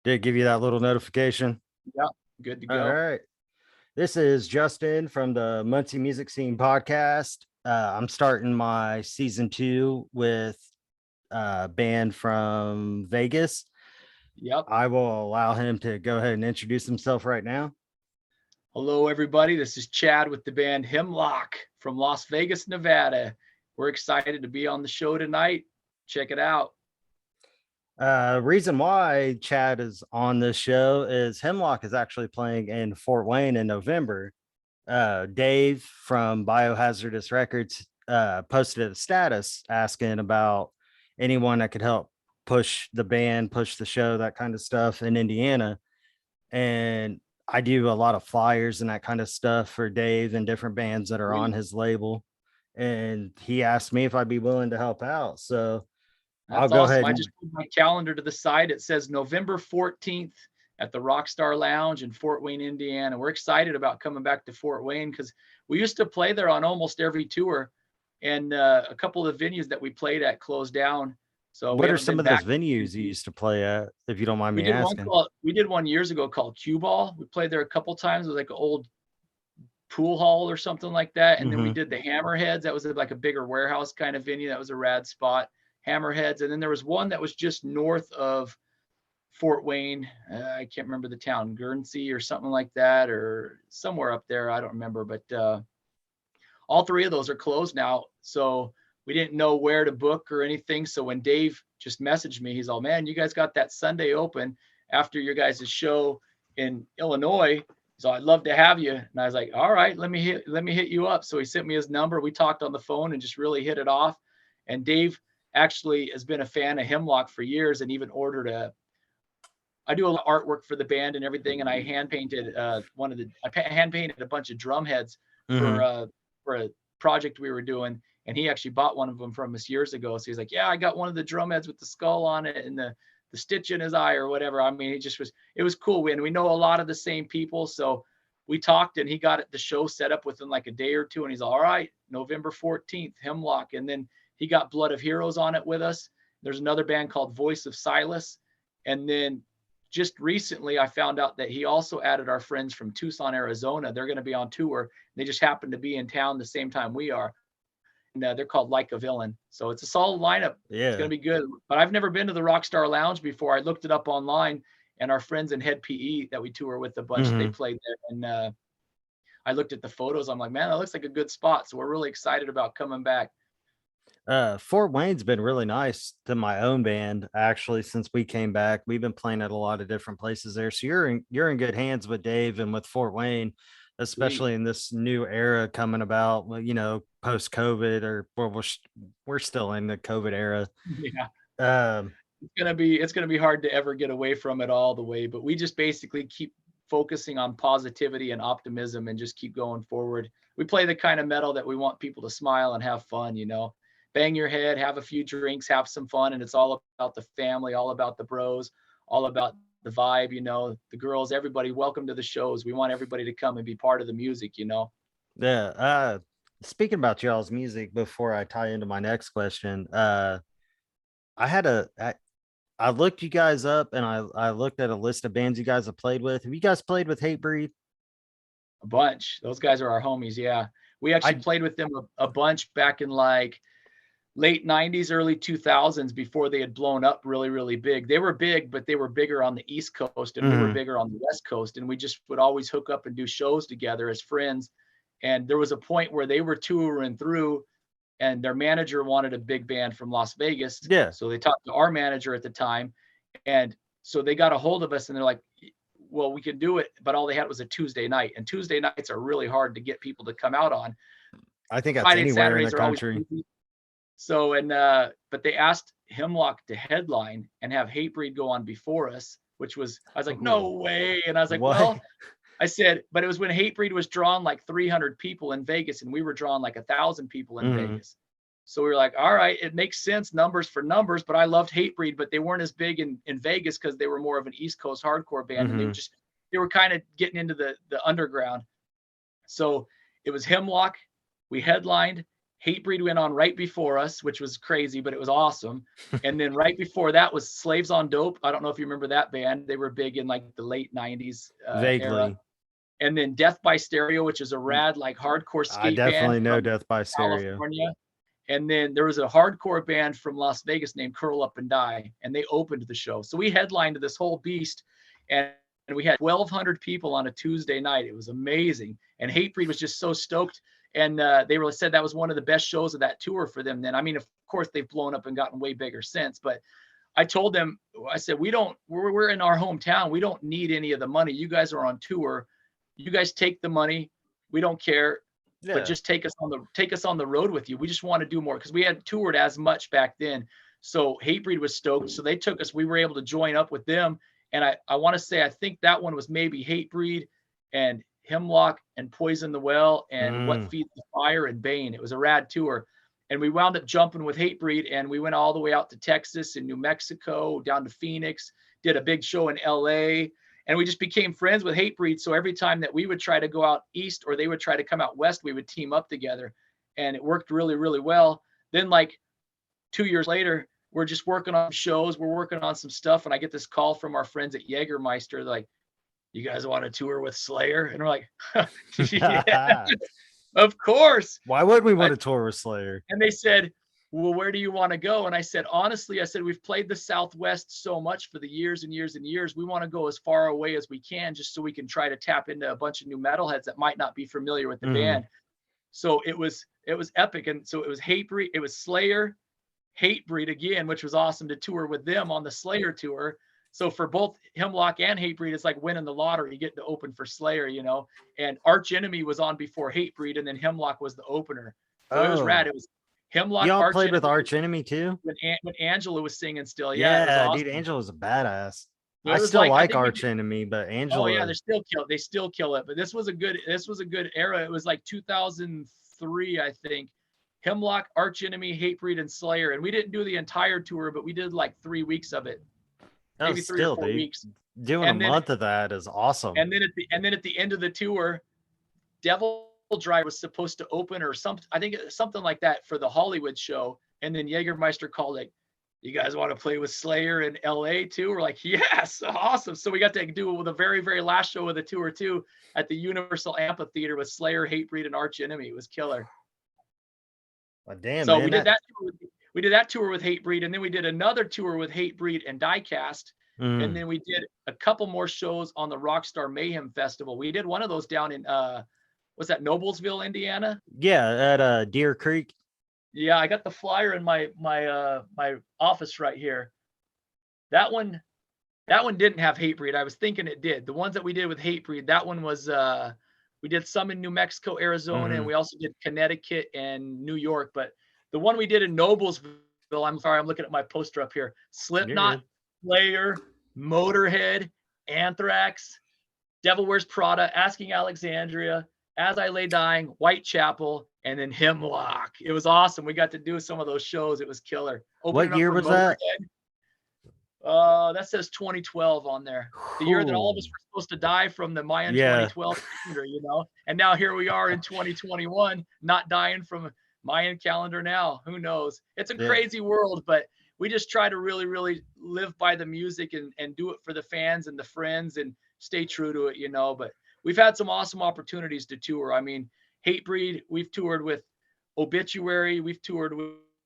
Did it give you that little notification? Yeah, good to All go. right. This is Justin from the Muncie Music Scene podcast. I'm starting my season 2 with a band from Vegas. Yep. I will allow him to go ahead and introduce himself right now. Hello, everybody. This is Chad with the band Hemlock from Las Vegas, Nevada. We're excited to be on the show tonight. Check it out. Reason why Chad is on this show is Hemlock is actually playing in Fort Wayne in November. Dave from Biohazardous Records posted a status asking about anyone that could help push the band, push the show, that kind of stuff in Indiana. And I do a lot of flyers and that kind of stuff for Dave and different bands that are on his label. And he asked me if I'd be willing to help out. So I'll That's go awesome. ahead. I just put my calendar to the side. It says November 14th at the Rockstar Lounge in Fort Wayne, Indiana. We're excited about coming back to Fort Wayne because we used to play there on almost every tour. And a couple of the venues that we played at closed down. So we What are haven't some been of those back. venues you used to play at, if you don't mind We me did asking? one years ago called Cue Ball. We played there a couple times. It was like an old pool hall or something like that. And then we did the Hammerheads. That was like a bigger warehouse kind of venue. That was a rad spot. Hammerheads. And then there was one that was just north of Fort Wayne. I can't remember the town, Guernsey or something like that, or somewhere up there. I don't remember, but all three of those are closed now. So we didn't know where to book or anything. So when Dave just messaged me, he's all, man, you guys got that Sunday open after your guys' show in Illinois. So I'd love to have you. And I was like, all right, let me hit you up. So he sent me his number. We talked on the phone and just really hit it off. And Dave actually has been a fan of Hemlock for years and even ordered I do a lot of artwork for the band and everything. And I hand painted a bunch of drum heads for a project we were doing. And he actually bought one of them from us years ago. So he's like, yeah, I got one of the drum heads with the skull on it and the stitch in his eye or whatever. I mean, it was cool. And we know a lot of the same people. So we talked and he got the show set up within like a day or two. And he's all right, November 14th, Hemlock. And then he got Blood of Heroes on it with us. There's another band called Voice of Silas. And then just recently, I found out that he also added our friends from Tucson, Arizona. They're going to be on tour. They just happen to be in town the same time we are. And they're called Like a Villain. So it's a solid lineup. Yeah. It's going to be good. But I've never been to the Rockstar Lounge before. I looked it up online, and our friends in Head PE that we tour with a bunch, they played there. And I looked at the photos. I'm like, man, that looks like a good spot. So we're really excited about coming back. Fort Wayne's been really nice to my own band actually since we came back. We've been playing at a lot of different places there. So you're in good hands with Dave and with Fort Wayne, especially in this new era coming about, you know, post COVID, or we're still in the COVID era. Yeah. It's gonna be hard to ever get away from it all the way, but we just basically keep focusing on positivity and optimism and just keep going forward. We play the kind of metal that we want people to smile and have fun, you know. Bang your head, have a few drinks, have some fun. And it's all about the family, all about the bros, all about the vibe, you know, the girls, everybody. Welcome to the shows. We want everybody to come and be part of the music, you know? Yeah. Speaking about y'all's music, before I tie into my next question, I looked you guys up and I looked at a list of bands you guys have played with. Have you guys played with Hatebreed? A bunch. Those guys are our homies. Yeah. We actually played with them a bunch back in like late 90s, early 2000s, before they had blown up really, really big. They were big, but they were bigger on the East Coast and we were bigger on the West Coast. And we just would always hook up and do shows together as friends. And there was a point where they were touring through and their manager wanted a big band from Las Vegas. Yeah. So they talked to our manager at the time. And so they got a hold of us and they're like, well, we can do it. But all they had was a Tuesday night. And Tuesday nights are really hard to get people to come out on. I think that's anywhere in the country. So, but they asked Hemlock to headline and have Hatebreed go on before us, I was like, no way. And I was like, what? Well, I said, but it was when Hatebreed was drawn like 300 people in Vegas and we were drawn like 1,000 people in Vegas. So we were like, all right, it makes sense, numbers for numbers, but I loved Hatebreed, but they weren't as big in Vegas because they were more of an East Coast hardcore band. And they were kind of getting into the underground. So it was Hemlock. We headlined. Hatebreed went on right before us, which was crazy, but it was awesome. And then right before that was Slaves on Dope. I don't know if you remember that band. They were big in like the late 90s Vaguely. era. And then Death by Stereo, which is a rad like hardcore skate I definitely band know from Death by Stereo. California. And then there was a hardcore band from Las Vegas named Curl Up and Die, and they opened the show. So we headlined this whole beast, and we had 1,200 people on a Tuesday night. It was amazing. And Hatebreed was just so stoked. And they said that was one of the best shows of that tour for them then. I mean, of course, they've blown up and gotten way bigger since. But I told them, I said, we're in our hometown. We don't need any of the money. You guys are on tour. You guys take the money. We don't care. Yeah. But just take us on the road with you. We just want to do more because we hadn't toured as much back then. So Hatebreed was stoked. So they took us. We were able to join up with them. And I want to say, I think that one was maybe Hatebreed and Hemlock and Poison the Well and What Feeds the Fire and Bane. It was a rad tour. And we wound up jumping with Hatebreed, and we went all the way out to Texas and New Mexico, down to Phoenix, did a big show in LA. And we just became friends with Hatebreed. So every time that we would try to go out east or they would try to come out west, we would team up together. And it worked really, really well. Then like 2 years later, we're just working on shows. We're working on some stuff. And I get this call from our friends at Jägermeister, like, you guys want to tour with Slayer? And we're like, yeah, of course. Why would we want to tour with Slayer? And they said, well, where do you want to go? And I said, honestly, we've played the Southwest so much for the years and years and years. We want to go as far away as we can just so we can try to tap into a bunch of new metalheads that might not be familiar with the band. So it was epic. And so it was Hatebreed, it was Slayer, Hatebreed again, which was awesome to tour with them on the Slayer tour. So for both Hemlock and Hatebreed, it's like winning the lottery. You get to open for Slayer, you know. And Arch Enemy was on before Hatebreed, and then Hemlock was the opener. So it was rad. It was Hemlock. Y'all played with Arch Enemy too? When Angela was singing still. Yeah, awesome. Dude, Angela's a badass. I still like Arch Enemy, but Angela. Oh yeah, they still kill it. But this was a good era. It was like 2003, I think. Hemlock, Arch Enemy, Hatebreed, and Slayer. And we didn't do the entire tour, but we did like 3 weeks of it. Maybe 3 or 4 weeks. Doing a month of that is awesome. And then at the end of the tour, Devil Drive was supposed to open or something. I think something like that for the Hollywood show. And then Jägermeister called like, you guys want to play with Slayer in LA too? We're like, yes, awesome. So we got to do it with the very, very last show of the tour too at the Universal Amphitheater with Slayer, Hatebreed, and Arch Enemy. It was killer. Oh, damn. So man, we did that tour with Hatebreed, and then we did another tour with Hatebreed and Diecast. And then we did a couple more shows on the Rockstar Mayhem Festival. We did one of those down in was that Noblesville, Indiana? Yeah, at Deer Creek. Yeah, I got the flyer in my office right here. That one didn't have Hatebreed. I was thinking it did. The ones that we did with Hatebreed, that one was we did some in New Mexico, Arizona, and we also did Connecticut and New York. But the one we did in Noblesville, I'm sorry, I'm looking at my poster up here. Slipknot, Slayer, Motorhead, Anthrax, Devil Wears Prada, Asking Alexandria, As I Lay Dying, Whitechapel, and then Hemlock. It was awesome. We got to do some of those shows. It was killer. What year was that? That says 2012 on there. The year that all of us were supposed to die from the Mayan 2012 calendar, you know. And now here we are in 2021, not dying from Mayan calendar now. Who knows? It's a crazy world, but we just try to really, really live by the music and do it for the fans and the friends and stay true to it, you know. But we've had some awesome opportunities to tour. I mean, Hatebreed, we've toured with Obituary, we've toured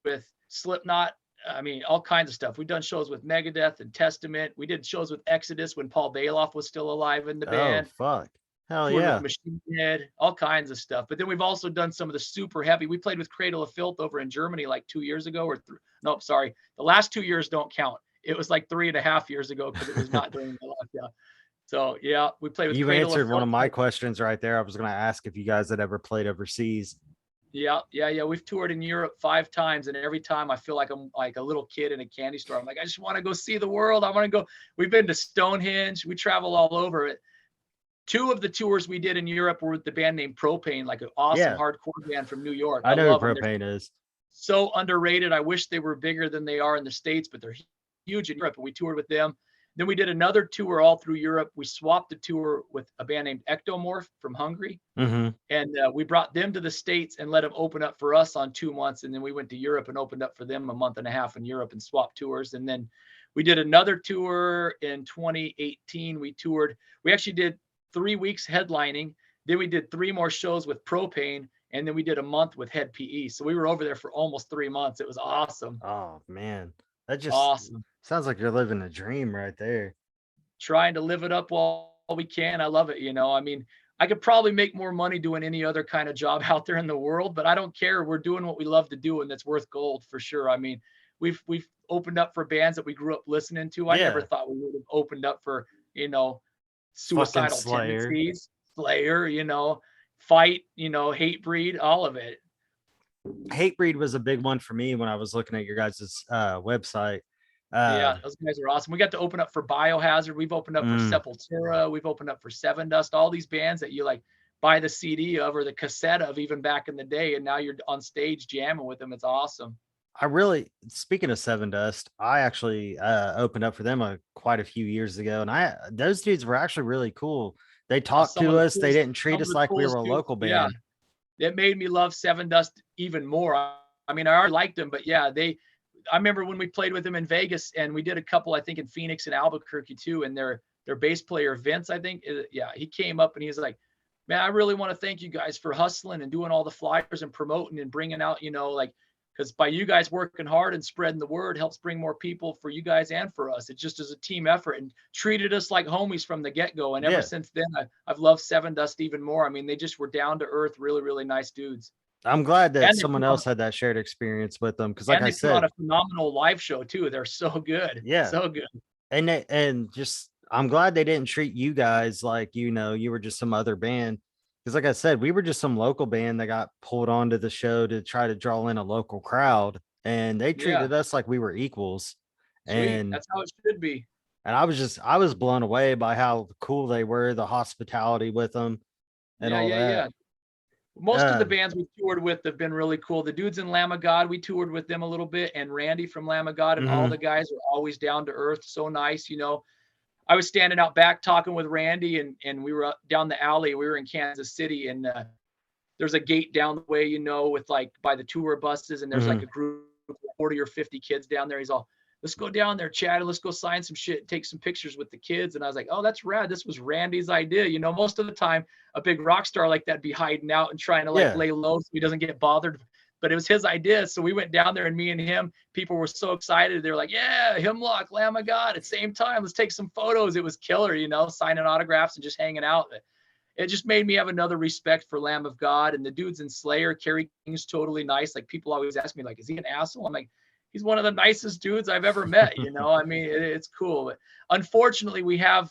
with Slipknot. I mean, all kinds of stuff. We've done shows with Megadeth and Testament. We did shows with Exodus when Paul Bailoff was still alive in the band. Oh, fuck. Hell yeah. Machine Head, all kinds of stuff. But then we've also done some of the super heavy. We played with Cradle of Filth over in Germany like 2 years ago no, sorry. The last 2 years don't count. It was like 3.5 years ago because it was not during the lockdown. So yeah, we played with You Cradle answered of one Filth. of my questions right there. I was going to ask if you guys had ever played overseas. Yeah. We've toured in Europe 5 times, and every time I feel like I'm like a little kid in a candy store. I'm like, I just want to go see the world. I want to go. We've been to Stonehenge. We travel all over it. 2 of the tours we did in Europe were with the band named Propane, like an awesome hardcore band from New York. I know who Propane is. So underrated. I wish they were bigger than they are in the States, but they're huge in Europe. And we toured with them. Then we did another tour all through Europe. We swapped the tour with a band named Ectomorph from Hungary. Mm-hmm. And we brought them to the States and let them open up for us on 2 months. And then we went to Europe and opened up for them a month and a half in Europe and swapped tours. And then we did another tour in 2018. We actually did 3 weeks headlining. Then we did 3 more shows with Propane. And then we did a month with Head PE. So we were over there for almost 3 months. It was awesome. Oh man, that just Awesome. sounds like you're living a dream right there. Trying to live it up while we can. I love it. I mean, I could probably make more money doing any other kind of job out there in the world, but I don't care. We're doing what we love to do, and that's worth gold for sure. I mean, we've opened up for bands that we grew up listening to. I never thought we would have opened up for, Suicidal Tendencies, Slayer, Fight, Hatebreed, all of it. Hatebreed was a big one for me when I was looking at your guys' website. Yeah, those guys are awesome. We got to open up for Biohazard. We've opened up for Sepultura. We've opened up for Seven Dust. All these bands that you like buy the CD of or the cassette of even back in the day, and now you're on stage jamming with them. It's awesome. Speaking of Seven Dust, I actually opened up for them quite a few years ago, and those dudes were actually really cool. They talked to us. They didn't treat us like we were a local band. Yeah. It made me love Seven Dust even more. I mean, I already liked them, but yeah, I remember when we played with them in Vegas, and we did a couple, I think, in Phoenix and Albuquerque too. And their bass player, Vince, I think, he came up and he's like, man, I really want to thank you guys for hustling and doing all the flyers and promoting and bringing out, because by you guys working hard and spreading the word helps bring more people for you guys and for us. It just is a team effort, and treated us like homies from the get-go. And ever since then, I've loved Seven Dust even more. I mean, they just were down to earth, really, really nice dudes. I'm glad that someone else had that shared experience with them, because like I said, put on a phenomenal live show too. They're so good. Yeah, so good. And I'm glad they didn't treat you guys like you were just some other band, because like I said, we were just some local band that got pulled onto the show to try to draw in a local crowd, and they treated us like we were equals. Sweet. And that's how it should be. And I was blown away by how cool they were, the hospitality with them, and all that. Yeah. Most of the bands we toured with have been really cool. The dudes in Lamb of God, we toured with them a little bit, and Randy from Lamb of God, and all the guys are always down to earth, so nice. I was standing out back talking with Randy, and we were up down the alley. We were in Kansas City, and there's a gate down the way, with like by the tour buses, and there's like a group of 40 or 50 kids down there. He's all, let's go down there, Chad, and let's go sign some shit, take some pictures with the kids. And I was like, oh, that's rad. This was Randy's idea. Most of the time a big rock star like that be hiding out and trying to lay low so he doesn't get bothered. But it was his idea. So we went down there, and me and him, people were so excited. They're like, yeah, Hemlock, Lamb of God, at the same time, let's take some photos. It was killer, signing autographs and just hanging out. It just made me have another respect for Lamb of God. And the dudes in Slayer, Kerry King's totally nice. Like, people always ask me, like, is he an asshole? I'm like, he's one of the nicest dudes I've ever met. I mean, it's cool. But unfortunately, we have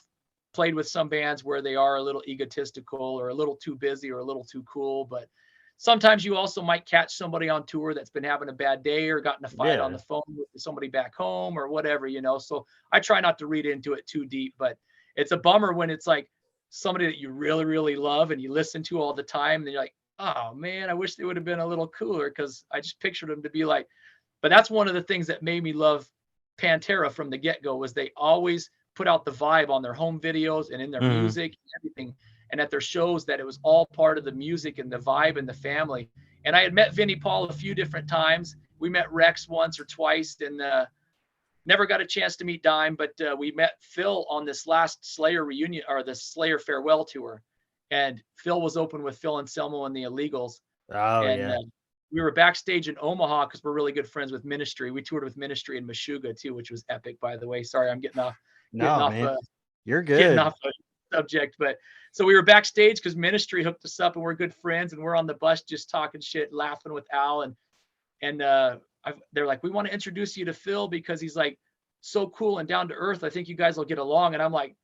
played with some bands where they are a little egotistical or a little too busy or a little too cool. But sometimes you also might catch somebody on tour that's been having a bad day or gotten a fight on the phone with somebody back home or whatever, So I try not to read into it too deep, but it's a bummer when it's like somebody that you really, really love and you listen to all the time. And you're like, oh man, I wish they would have been a little cooler, because I just pictured them to be like. But that's one of the things that made me love Pantera from the get-go, was they always put out the vibe on their home videos and in their music and everything, and at their shows, that it was all part of the music and the vibe and the family. And I had met Vinnie Paul a few different times. We met Rex once or twice, and never got a chance to meet Dime, but we met Phil on this last Slayer reunion, or the Slayer farewell tour. And Phil was open with Phil Anselmo and the Illegals. Oh, and, we were backstage in Omaha because we're really good friends with Ministry. We toured with Ministry in Meshuggah too, which was epic, by the way. Sorry, I'm getting off. You're good. Getting off the subject, but so we were backstage because Ministry hooked us up, and we're good friends, and we're on the bus just talking shit, laughing with Al, and they're like, we want to introduce you to Phil because he's like so cool and down to earth. I think you guys will get along. And I'm like,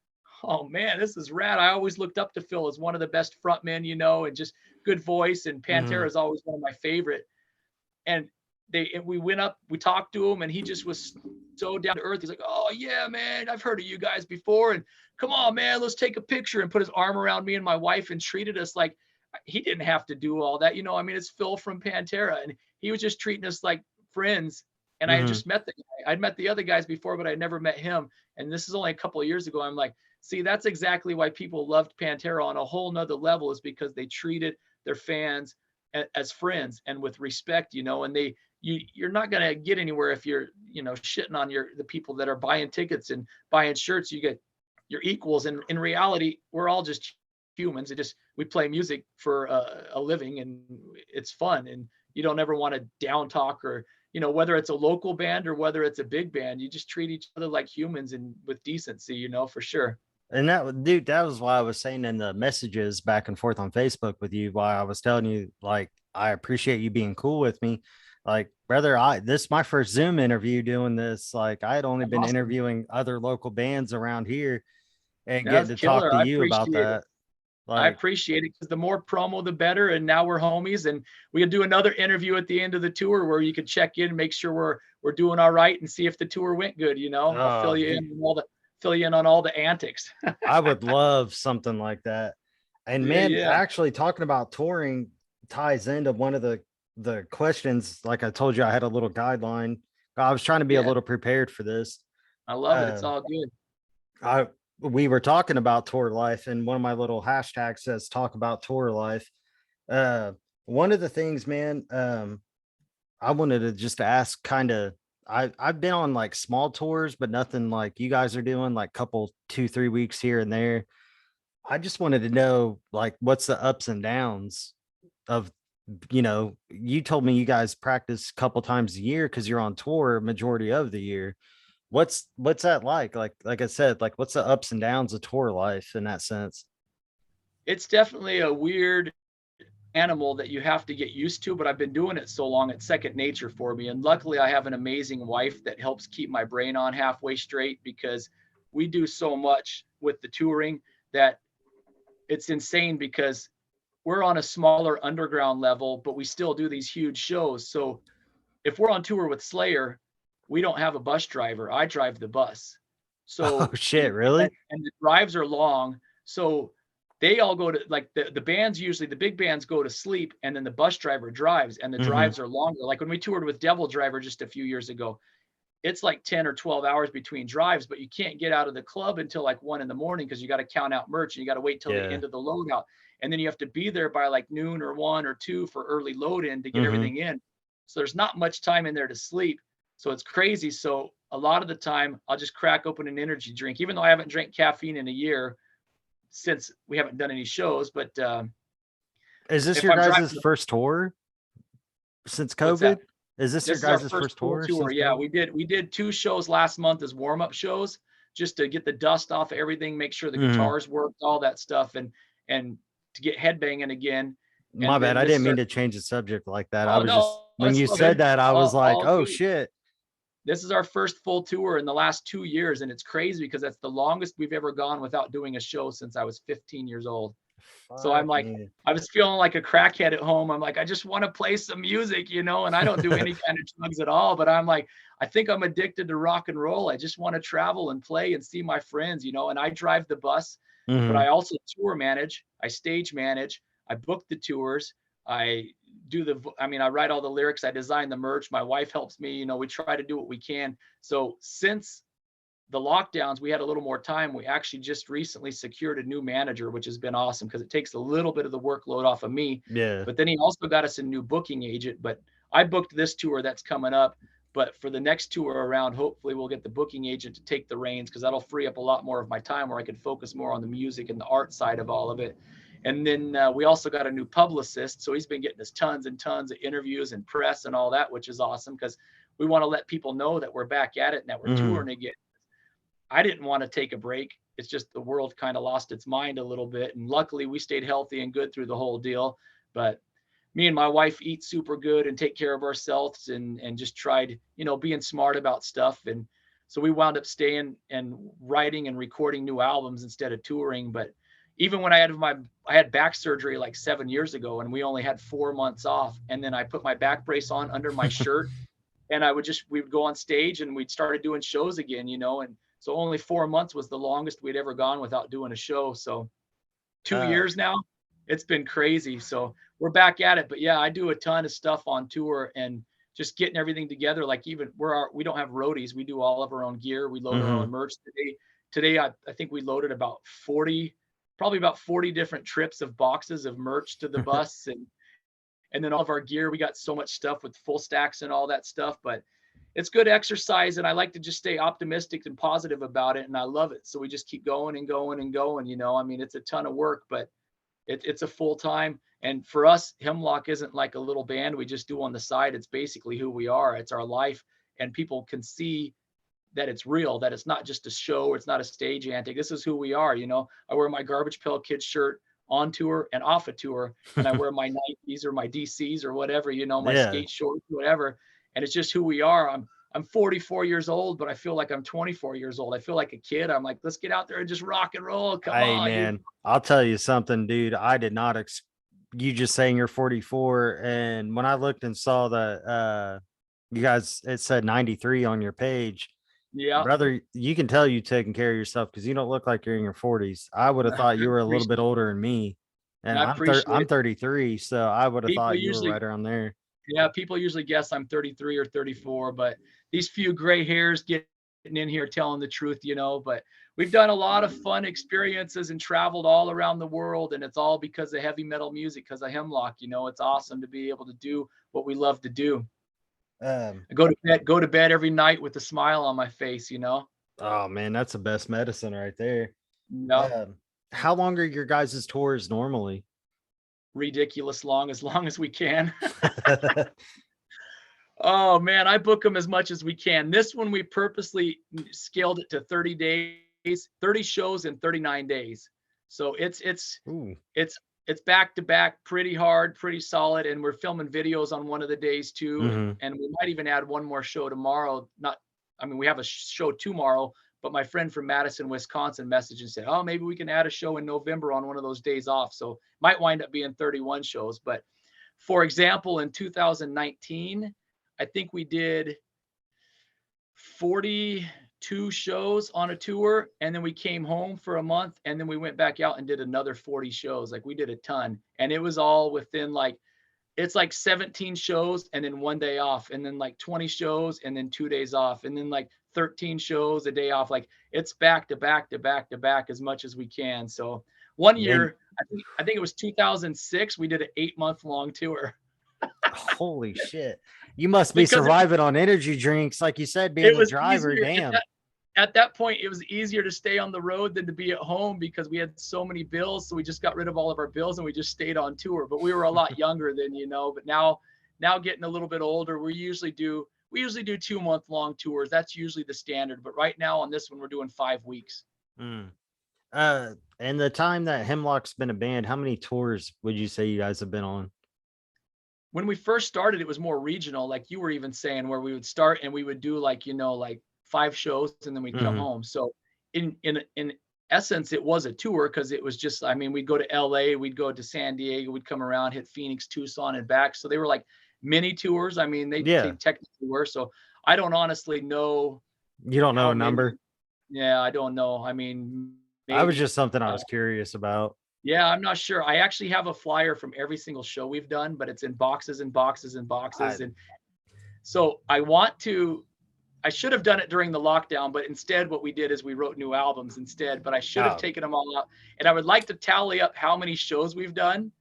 oh man, this is rad. I always looked up to Phil as one of the best frontmen, and just good voice. And Pantera is always one of my favorite. And we went up, we talked to him, and he just was so down to earth. He's like, oh yeah, man, I've heard of you guys before. And come on, man, let's take a picture, and put his arm around me and my wife and treated us like he didn't have to do all that. I mean, it's Phil from Pantera, and he was just treating us like friends And I had just met the guy. I'd met the other guys before, but I never met him. And this is only a couple of years ago. I'm like, see, that's exactly why people loved Pantera on a whole nother level, is because they treated their fans as friends and with respect, you know, and you're not going to get anywhere if you're, you know, shitting on the people that are buying tickets and buying shirts. You get your equals. And in reality, we're all just humans. We play music for a living, and it's fun. And you don't ever want to down talk, or, you know, whether it's a local band or whether it's a big band, you just treat each other like humans and with decency, you know, for sure. And dude, that was why I was saying in the messages back and forth on Facebook with you, why I was telling you, like, I appreciate you being cool with me. Like, brother, this is my first Zoom interview doing this. Like, I had only been interviewing other local bands around here and getting to talk to you about that. I appreciate it, because the more promo, the better. And now we're homies, and we can do another interview at the end of the tour where you can check in and make sure we're doing all right, and see if the tour went good. You know, I'll fill you in on all the antics. I would love something like that. And man, actually talking about touring ties into one of the questions. Like I told you, I had a little guideline. I was trying to be a little prepared for this. I love it. It's all good. We were talking about tour life, and one of my little hashtags says talk about tour life. One of the things, man, I wanted to just ask, kind of, I've been on like small tours, but nothing like you guys are doing, like couple 2-3 weeks here and there. I just wanted to know, like, what's the ups and downs of, you know, you told me you guys practice a couple times a year because you're on tour majority of the year. What's that like? Like I said, like, what's the ups and downs of tour life in that sense? It's definitely a weird animal that you have to get used to, but I've been doing it so long, it's second nature for me. And luckily I have an amazing wife that helps keep my brain on halfway straight, because we do so much with the touring that it's insane, because we're on a smaller underground level, but we still do these huge shows. So if we're on tour with Slayer, we don't have a bus driver. I drive the bus. So oh shit, really? And the drives are long. So they all go to, like, the bands, usually the big bands go to sleep, and then the bus driver drives, and the drives are longer. Like when we toured with Devil Driver just a few years ago, it's like 10 or 12 hours between drives, but you can't get out of the club until like 1 a.m, because you got to count out merch, and you got to wait till the end of the loadout. And then you have to be there by like noon or 1 or 2 for early load in to get everything in. So there's not much time in there to sleep. So it's crazy. So a lot of the time I'll just crack open an energy drink, even though I haven't drank caffeine in a year since we haven't done any shows. But is this your guys' first tour since COVID? Is this your guys' first tour? Yeah, we did 2 shows last month as warm-up shows, just to get the dust off of everything, make sure the guitars worked, all that stuff, and to get headbanging again. My bad. I didn't mean to change the subject like that. I was just, when you said that, I was like, oh shit. This is our first full tour in the last 2 years. And it's crazy because that's the longest we've ever gone without doing a show since I was 15 years old. So I'm like, I was feeling like a crackhead at home. I'm like, I just want to play some music, you know, and I don't do any kind of drugs at all, but I'm like, I think I'm addicted to rock and roll. I just want to travel and play and see my friends, you know, and I drive the bus, but I also tour manage, I stage manage, I book the tours. I write all the lyrics, I design the merch. My wife helps me, you know, we try to do what we can. So since the lockdowns, we had a little more time. We actually just recently secured a new manager, which has been awesome because it takes a little bit of the workload off of me. Yeah. But then he also got us a new booking agent. But I booked this tour that's coming up. But for the next tour around, hopefully we'll get the booking agent to take the reins, because that'll free up a lot more of my time where I can focus more on the music and the art side of all of it. And then we also got a new publicist. So he's been getting us tons and tons of interviews and press and all that, which is awesome because we want to let people know that we're back at it and that we're touring again. I didn't want to take a break. It's just the world kind of lost its mind a little bit. And luckily we stayed healthy and good through the whole deal. But me and my wife eat super good and take care of ourselves and just tried, you know, being smart about stuff. And so we wound up staying and writing and recording new albums instead of touring. But even when I had back surgery like 7 years ago, and we only had 4 months off. And then I put my back brace on under my shirt, and we'd go on stage and we'd started doing shows again, you know. And so only 4 months was the longest we'd ever gone without doing a show. So 2 years now, it's been crazy. So we're back at it. But yeah, I do a ton of stuff on tour, and just getting everything together. Like even we don't have roadies. We do all of our own gear. We load our own merch today. I think we loaded probably about 40 different trips of boxes of merch to the bus, and then all of our gear. We got so much stuff with full stacks and all that stuff, but it's good exercise, and I like to just stay optimistic and positive about it, and I love it. So we just keep going and going and going. I mean, it's a ton of work, but it's a full time. And for us, Hemlock isn't like a little band we just do on the side. It's basically who we are. It's our life, and people can see that it's real, that it's not just a show. It's not a stage antic. This is who we are. I wear my Garbage Pail Kids shirt on tour and off a tour, and I wear my Nikes or my DCs or whatever, my skate shorts, whatever. And it's just who we are. I'm 44 years old, but I feel like I'm 24 years old. I feel like a kid. I'm like, let's get out there and just rock and roll. Come on, man. I'll tell you something, dude. I did not you just saying you're 44, and when I looked and saw that you guys, it said 93 on your page. Yeah, brother, you can tell you taking care of yourself because you don't look like you're in your 40s. I would have thought you were a little bit older than me, and I'm 33, so I would have thought you were right around there. Yeah, people usually guess I'm 33 or 34, but these few gray hairs getting in here telling the truth, but we've done a lot of fun experiences and traveled all around the world, and it's all because of heavy metal music, because of Hemlock. It's awesome to be able to do what we love to do. I go to bed every night with a smile on my face. Oh man, that's the best medicine right there. Yeah. How long are your guys' tours normally? Ridiculous long, as we can. Oh man, I book them as much as we can. This one we purposely scaled it to 30 days, 30 shows in 39 days. So it's back to back, pretty hard, pretty solid, and we're filming videos on one of the days too. And we might even add one more show tomorrow. We have a show tomorrow, but my friend from Madison, Wisconsin messaged and said, oh, maybe we can add a show in November on one of those days off. So might wind up being 31 shows. But for example, in 2019, I think we did 42 shows on a tour, and then we came home for a month, and then we went back out and did another 40 shows. Like, we did a ton, and it was all within it's like 17 shows and then one day off, and then like 20 shows and then 2 days off, and then like 13 shows a day off. Like, it's back to back to back to back as much as we can. So one year, I think it was 2006, we did an 8-month-long tour. Holy shit. You must be surviving on energy drinks, like you said, being the driver. Damn. At that point, it was easier to stay on the road than to be at home because we had so many bills. So we just got rid of all of our bills and we just stayed on tour. But we were a lot younger then, but now getting a little bit older, we usually do 2-month-long tours. That's usually the standard. But right now on this one, we're doing 5 weeks. And the time that Hemlock's been a band, how many tours would you say you guys have been on? When we first started, it was more regional, like you were even saying, where we would start and we would do like 5 shows and then we'd come home. So in essence, it was a tour because it was just, we'd go to LA, we'd go to San Diego, we'd come around, hit Phoenix, Tucson, and back. So they were like mini tours. They technically were. So I don't honestly know. You don't know a number? Yeah, I don't know. I was just something I was curious about. Yeah, I'm not sure. I actually have a flyer from every single show we've done, but it's in boxes and boxes and boxes. And so I should have done it during the lockdown, but instead what we did is we wrote new albums instead, but I should have taken them all out. And I would like to tally up how many shows we've done,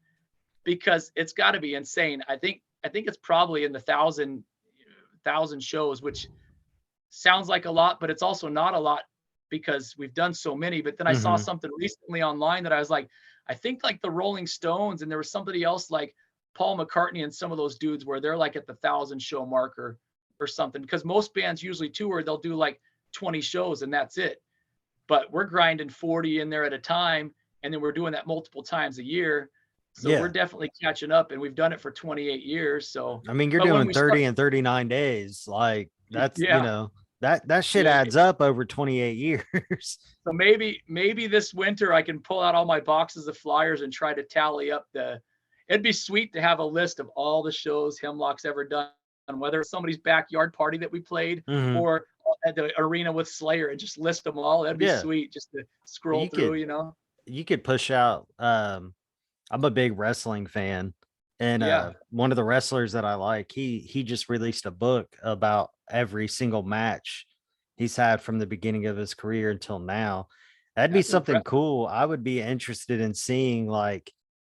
because it's got to be insane. I think it's probably in the 1,000 shows, which sounds like a lot, but it's also not a lot because we've done so many. But then I saw something recently online that I was like, I think like the Rolling Stones, and there was somebody else like Paul McCartney and some of those dudes where they're like at the 1,000 show marker or something, because most bands usually tour, they'll do like 20 shows and that's it. But we're grinding 40 in there at a time, and then we're doing that multiple times a year. So we're definitely catching up, and we've done it for 28 years. So you're doing 30 and 39 days. Like that's that shit adds up over 28 years. So maybe this winter I can pull out all my boxes of flyers and try to tally up it'd be sweet to have a list of all the shows Hemlock's ever done, whether it's somebody's backyard party that we played or at the arena with Slayer, and just list them all. That'd be sweet just to scroll through, You could push out. I'm a big wrestling fan, And Yeah. one of the wrestlers that I like, he just released a book about every single match he's had from the beginning of his career until now. That'd be That's something impressive. cool. I would be interested in seeing like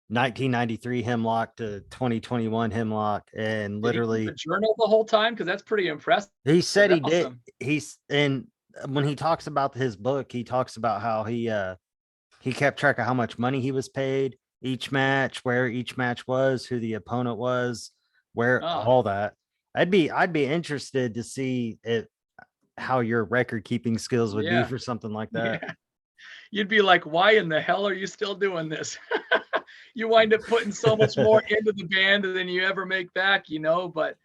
1993 Hemlock to 2021 Hemlock, and Did he keep a literally journal the whole time? Because that's pretty impressive. he said That's he did. awesome. He's and when he talks about his book, he talks about how he kept track of how much money he was paid each match, where each match was, who the opponent was, where Ah, all that. I'd be interested to see it how your record keeping skills would be yeah. for something like that. Yeah. You'd be like, why in the hell are you still doing this? You wind up putting so much more into the band than you ever make back, but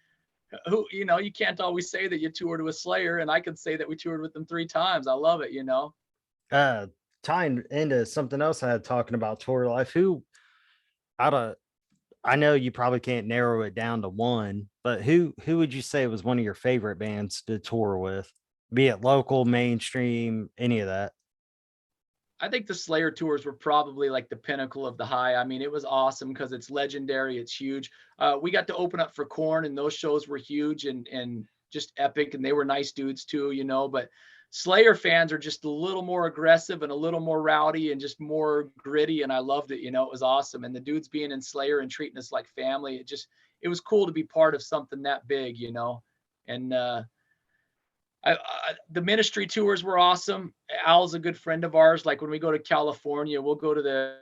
who, you can't always say that you toured with Slayer, and I could say that we toured with them 3 times. I love it. uh Tying into something else I had talking about tour life, who out of I know you probably can't narrow it down to one, but who would you say was one of your favorite bands to tour with? Be it local, mainstream, any of that? I think the Slayer tours were probably like the pinnacle of the high. I mean, it was awesome because it's legendary. It's huge. We got to open up for Korn, and those shows were huge and just epic. And they were nice dudes too. But Slayer fans are just a little more aggressive and a little more rowdy and just more gritty. And I loved it. It was awesome. And the dudes being in Slayer and treating us like family, it was cool to be part of something that big. And the Ministry tours were awesome. Al's a good friend of ours. Like when we go to California, we'll go to the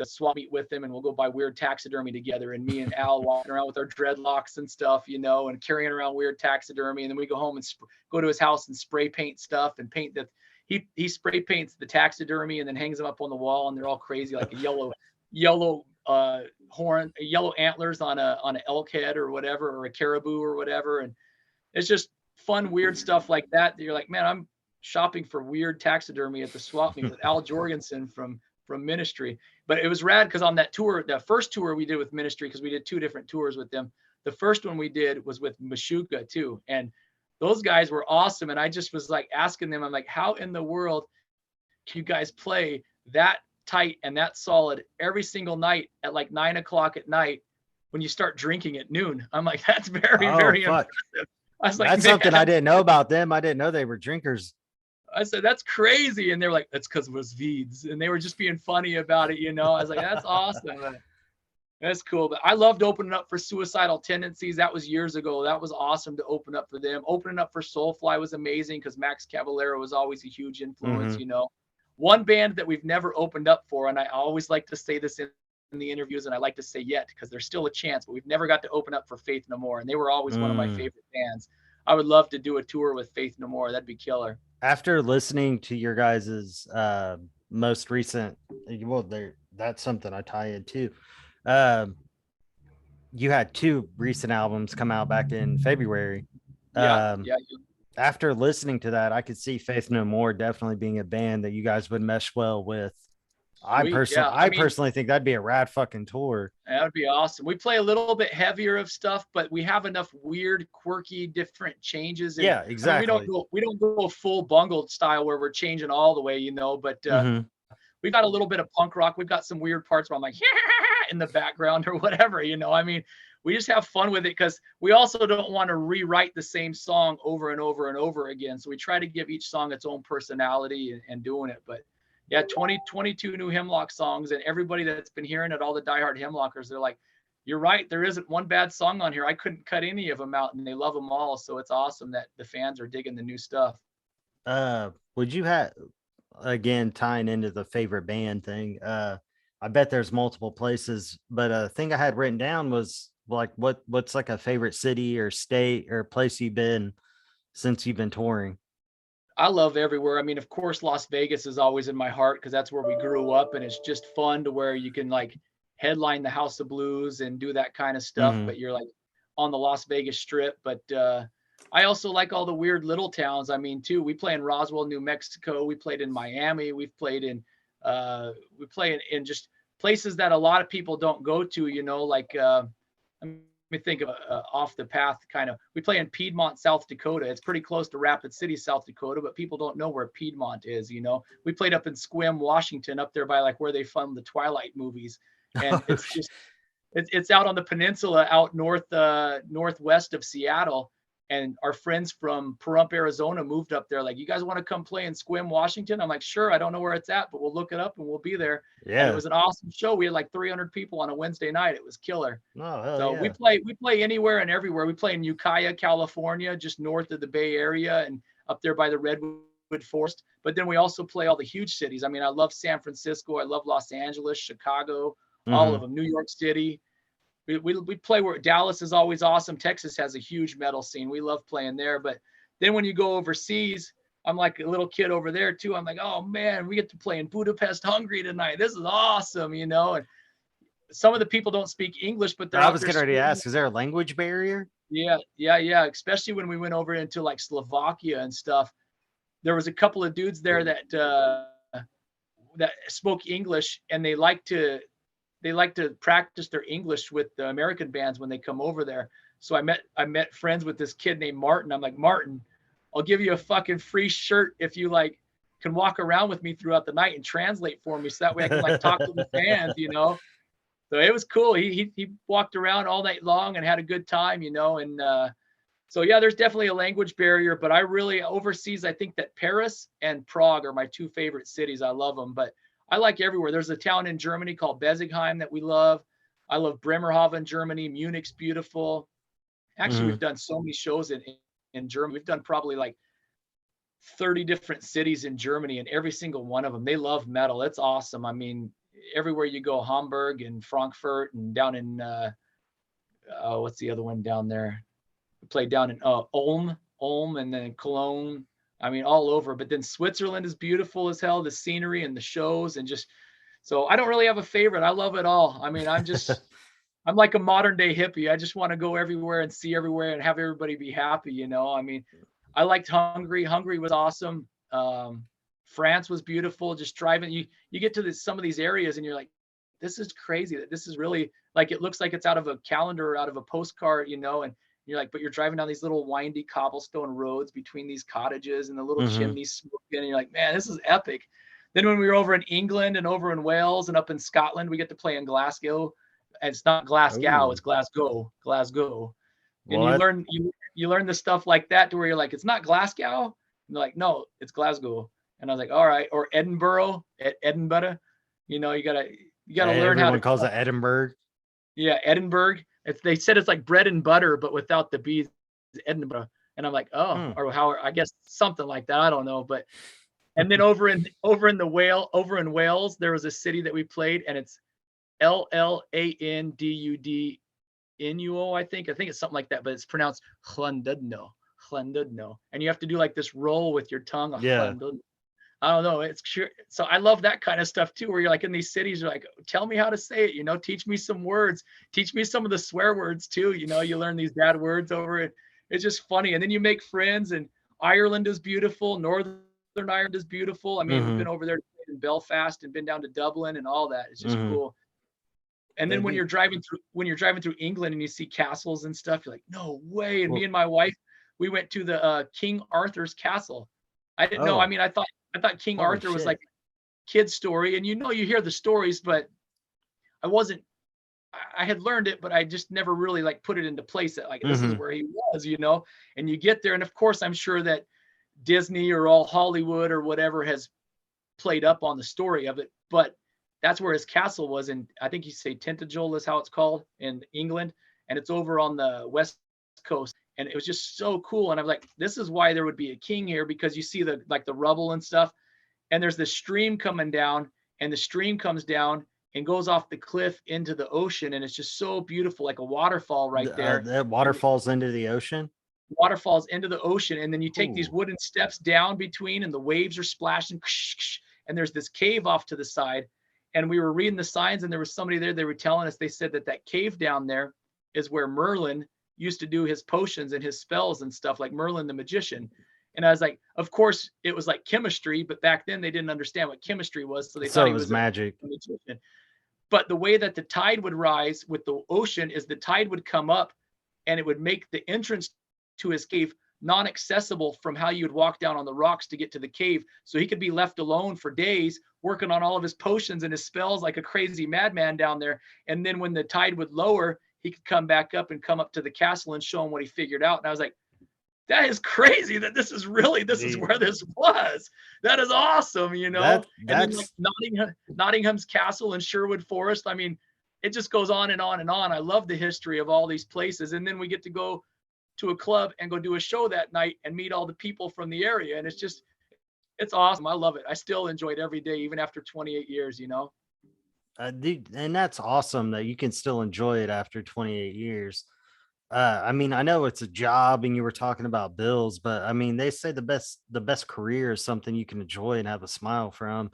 swap meet with him, and we'll go buy weird taxidermy together. And me and Al walking around with our dreadlocks and stuff, and carrying around weird taxidermy. And then we go home and go to his house and spray paint stuff and paint that. He spray paints the taxidermy and then hangs them up on the wall, and they're all crazy, like a yellow yellow antlers on an elk head or whatever, or a caribou or whatever. And it's just fun, weird stuff like that. You're like, man, I'm shopping for weird taxidermy at the swap meet with Al Jorgensen from Ministry. But it was rad because on that tour, that first tour we did with Ministry, because we did 2 different tours with them. The first one we did was with Meshuggah too, and those guys were awesome. And I just was like asking them, I'm like, how in the world can you guys play that tight and that solid every single night at like 9:00 at night when you start drinking at noon? I'm like, that's very, Oh very fuck. impressive. I was like, That's something I didn't know about them. I didn't know they were drinkers. I said, that's crazy. And they were like, that's because it was Veeds. And they were just being funny about it. I was like, that's awesome. That's cool. But I loved opening up for Suicidal Tendencies. That was years ago. That was awesome to open up for them. Opening up for Soulfly was amazing because Max Cavalera was always a huge influence. One band that we've never opened up for, and I always like to say this in the interviews, and I like to say yet because there's still a chance, but we've never got to open up for Faith No More, and they were always one of my favorite bands. I would love to do a tour with Faith No More. That'd be killer. After listening to your guys's most recent, well, that's something I tie into. You had 2 recent albums come out back in February. Yeah. After listening to that, I could see Faith No More definitely being a band that you guys would mesh well with. I personally think that'd be a rad fucking tour. That would be awesome. We play a little bit heavier of stuff, but we have enough weird, quirky, different changes. And, yeah, exactly. I mean, we don't go full bungled style where we're changing all the way, but we've got a little bit of punk rock. We've got some weird parts where I'm like, in the background or whatever, I mean, we just have fun with it because we also don't want to rewrite the same song over and over and over again. So we try to give each song its own personality and doing it. But yeah, 22 new Hemlock songs, and everybody that's been hearing it, all the diehard Hemlockers, they're like, you're right, there isn't one bad song on here. I couldn't cut any of them out, and they love them all. So it's awesome that the fans are digging the new stuff. Would you have, again, tying into the favorite band thing, I bet there's multiple places, but a thing I had written down was like, what's like a favorite city or state or place you've been since you've been touring? I love everywhere. I mean, of course, Las Vegas is always in my heart because that's where we grew up, and it's just fun to where you can like headline the House of Blues and do that kind of stuff, but you're like on the Las Vegas Strip. But I also like all the weird little towns. I mean, too, we play in Roswell, New Mexico. We played in Miami. We've played in we play in just places that a lot of people don't go to, like let me think of off the path kind of. We play in Piedmont, South Dakota. It's pretty close to Rapid City, South Dakota, but people don't know where Piedmont is. We played up in Sequim, Washington, up there by like where they filmed the Twilight movies, and it's just It's out on the peninsula, out northwest of Seattle. And our friends from Pahrump, Arizona moved up there. Like, you guys want to come play in Sequim, Washington? I'm like, sure. I don't know where it's at, but we'll look it up and we'll be there. Yeah. And it was an awesome show. We had like 300 people on a Wednesday night. It was killer. Oh, hell So yeah. we play anywhere and everywhere. We play in Ukiah, California, just north of the Bay Area and up there by the Redwood Forest. But then we also play all the huge cities. I mean, I love San Francisco. I love Los Angeles, Chicago, all of them, New York City. We play where Dallas is always awesome. Texas has a huge metal scene. We love playing there. But then when you go overseas, I'm like a little kid over there too. I'm like, oh man, we get to play in Budapest, Hungary tonight. This is awesome, you know. And some of the people don't speak English, but I was getting ready to ask, is there a language barrier? Yeah. Especially when we went over into like Slovakia and stuff. There was a couple of dudes there that spoke English, and they like to practice their English with the American bands when they come over there. So I met friends with this kid named Martin. I'm like, Martin, I'll give you a fucking free shirt if you like can walk around with me throughout the night and translate for me, so that way I can like talk to the fans, you know. So it was cool. He walked around all night long and had a good time, you know. And so yeah, there's definitely a language barrier, but I really overseas, I think that Paris and Prague are my two favorite cities. I love them, but I like everywhere. There's a town in Germany called Besigheim that we love. I love Bremerhaven, Germany. Munich's beautiful. Actually, we've done so many shows in Germany. We've done probably like 30 different cities in Germany, and every single one of them, they love metal. It's awesome. I mean, everywhere you go, Hamburg and Frankfurt and down in, what's the other one down there? We played down in Ulm, and then Cologne. I mean, all over. But then Switzerland is beautiful as hell, the scenery and the shows, and just, so I don't really have a favorite. I love it all. I mean, I'm like a modern day hippie. I just want to go everywhere and see everywhere and have everybody be happy, you know. I mean, I liked Hungary. Hungary was awesome. France was beautiful. Just driving, you get to some of these areas and you're like, this is crazy. This is really like, it looks like it's out of a calendar or out of a postcard, you know. And you're like, but you're driving down these little windy cobblestone roads between these cottages and the little chimneys smoking, and you're like, man, this is epic. Then when we were over in England and over in Wales and up in Scotland, we get to play in Glasgow. And it's not Glasgow, it's Glasgow. And you learn the stuff like that to where you're like, it's not Glasgow. And they're like, no, it's Glasgow. And I was like, all right. Or Edinburgh, Edinburgh. You know, you gotta learn how to. Everyone calls it Edinburgh. Yeah, Edinburgh. They said it's like bread and butter, but without the B's, Edinburgh. And I'm like, oh, or how, I guess something like that. I don't know. But, and then over in Wales, there was a city that we played, and it's Llandudno. I think it's something like that, but it's pronounced Llandudno. And you have to do like this roll with your tongue. Yeah. I don't know. It's sure. So I love that kind of stuff too, where you're like in these cities, you're like, tell me how to say it, you know, teach me some words, teach me some of the swear words too. You know, you learn these bad words over it. It's just funny. And then you make friends, and Ireland is beautiful. Northern Ireland is beautiful. I mean, we've been over there in Belfast and been down to Dublin and all that. It's just cool. And then when you're driving through England and you see castles and stuff, you're like, no way. And me and my wife, we went to the King Arthur's castle. I didn't know. I mean, I thought King Arthur was like a kid's story, and you know, you hear the stories, but I had learned it, but I just never really like put it into place that like, this is where he was, you know. And you get there, and of course, I'm sure that Disney or all Hollywood or whatever has played up on the story of it, but that's where his castle was. And I think you say Tintagel is how it's called in England. And it's over on the West Coast. And it was just so cool. And I'm like, this is why there would be a king here, because you see the rubble and stuff. And there's this stream coming down, and the stream comes down and goes off the cliff into the ocean. And it's just so beautiful, like a waterfall right there. That water falls into the ocean? Water falls into the ocean. And then you take these wooden steps down between, and the waves are splashing. And there's this cave off to the side. And we were reading the signs, and there was somebody there. They were telling us, they said that cave down there is where Merlin used to do his potions and his spells and stuff, like Merlin the magician. And I was like, of course it was like chemistry, but back then they didn't understand what chemistry was. So they thought he was magic. A magician. But the way that the tide would rise with the ocean is the tide would come up, and it would make the entrance to his cave non-accessible from how you'd walk down on the rocks to get to the cave. So he could be left alone for days working on all of his potions and his spells like a crazy madman down there. And then when the tide would lower, he could come back up and come up to the castle and show him what he figured out. And I was like, that is crazy that this is where this was. That is awesome, you know? And then like Nottingham's castle and Sherwood Forest. I mean, it just goes on and on and on. I love the history of all these places. And then we get to go to a club and go do a show that night and meet all the people from the area. And it's awesome. I love it. I still enjoy it every day, even after 28 years, you know? And that's awesome that you can still enjoy it after 28 years. I mean, I know it's a job and you were talking about bills, but I mean, they say the best career is something you can enjoy and have a smile from.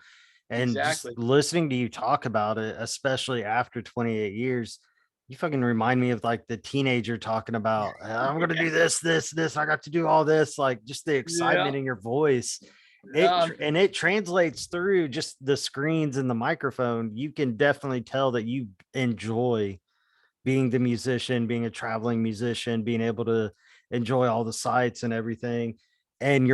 And Exactly. just listening to you talk about it, especially after 28 years, you fucking remind me of like the teenager talking about, I'm going to do this. I got to do all this, like just the excitement in your voice. And it translates through just the screens and the microphone. You can definitely tell that you enjoy being the musician, being a traveling musician, being able to enjoy all the sights and everything. And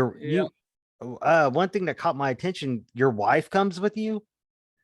one thing that caught my attention, your wife comes with you.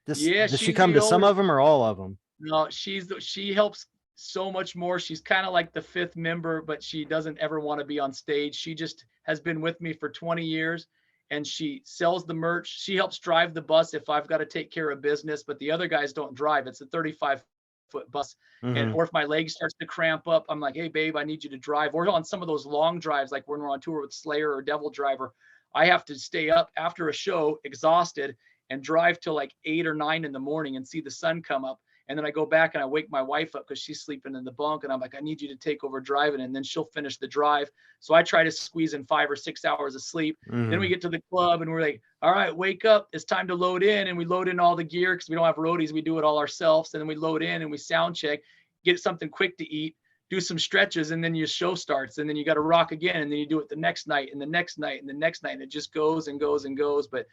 Does she come to some of them or all of them? No, she helps so much more. She's kind of like the fifth member, but she doesn't ever want to be on stage. She just has been with me for 20 years and she sells the merch. She helps drive the bus if I've got to take care of business, but the other guys don't drive. It's a 35-foot bus. And or if my leg starts to cramp up, I'm like, hey babe, I need you to drive. Or on some of those long drives, like when we're on tour with Slayer or Devil Driver, I have to stay up after a show exhausted and drive till like 8 or 9 in the morning and see the sun come up. And then I go back and I wake my wife up because she's sleeping in the bunk. And I'm like, I need you to take over driving. And then she'll finish the drive. So I try to squeeze in 5 or 6 hours of sleep. Then we get to the club and we're like, all right, wake up. It's time to load in. And we load in all the gear because we don't have roadies. We do it all ourselves. And then we load in and we sound check, get something quick to eat, do some stretches. And then your show starts. And then you got to rock again. And then you do it the next night and the next night and the next night. And it just goes and goes and goes. But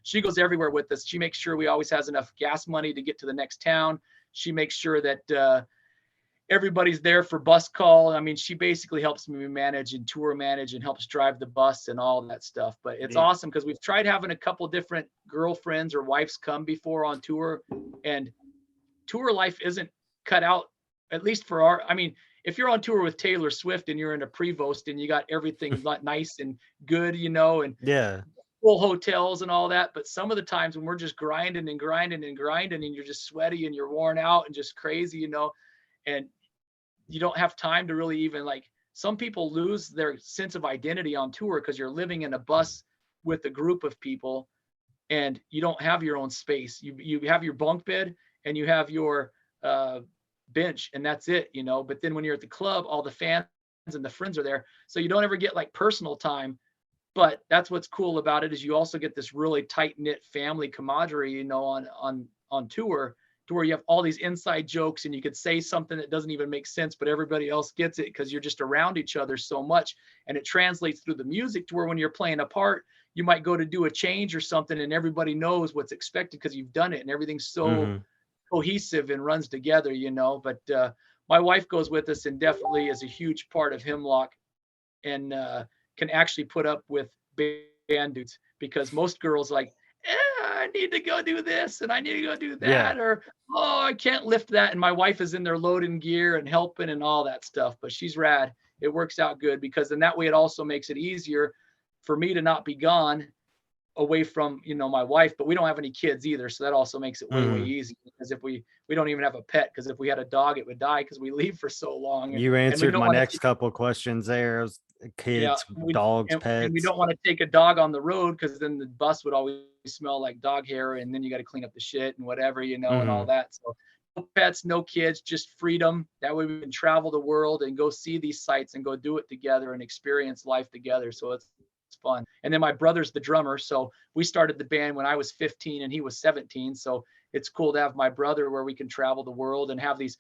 she goes everywhere with us. She makes sure we always has enough gas money to get to the next town. She makes sure that everybody's there for bus call. I mean, she basically helps me manage and tour manage and helps drive the bus and all that stuff. But it's awesome because we've tried having a couple different girlfriends or wives come before on tour, and tour life isn't cut out, at least for I mean, if you're on tour with Taylor Swift and you're in a Prevost and you got everything nice and good, you know, and full hotels and all that. But some of the times when we're just grinding and you're just sweaty and you're worn out and just crazy, you know, and you don't have time to really even like, some people lose their sense of identity on tour because you're living in a bus with a group of people and you don't have your own space. You have your bunk bed and you have your bench and that's it, you know. But then when you're at the club, all the fans and the friends are there. So you don't ever get like personal time. But that's what's cool about it is you also get this really tight knit family camaraderie, you know, on tour, to where you have all these inside jokes and you could say something that doesn't even make sense, but everybody else gets it because you're just around each other so much. And it translates through the music to where when you're playing a part, you might go to do a change or something and everybody knows what's expected because you've done it and everything's so cohesive and runs together, you know. But my wife goes with us and definitely is a huge part of Hemlock and can actually put up with band dudes because most girls like, I need to go do this and I need to go do that, or oh, I can't lift that. And my wife is in there loading gear and helping and all that stuff, but she's rad. It works out good because then that way it also makes it easier for me to not be gone away from, you know, my wife, but we don't have any kids either. So that also makes it way easier because if we don't even have a pet, because if we had a dog, it would die because we leave for so long. You answered my next couple of questions there. Kids, dogs, pets. And we don't want to take a dog on the road because then the bus would always smell like dog hair and then you got to clean up the shit and whatever, you know, and all that. So no pets, no kids, just freedom. That way we can travel the world and go see these sites and go do it together and experience life together. So it's fun. And then my brother's the drummer. So we started the band when I was 15 and he was 17. So it's cool to have my brother where we can travel the world and have these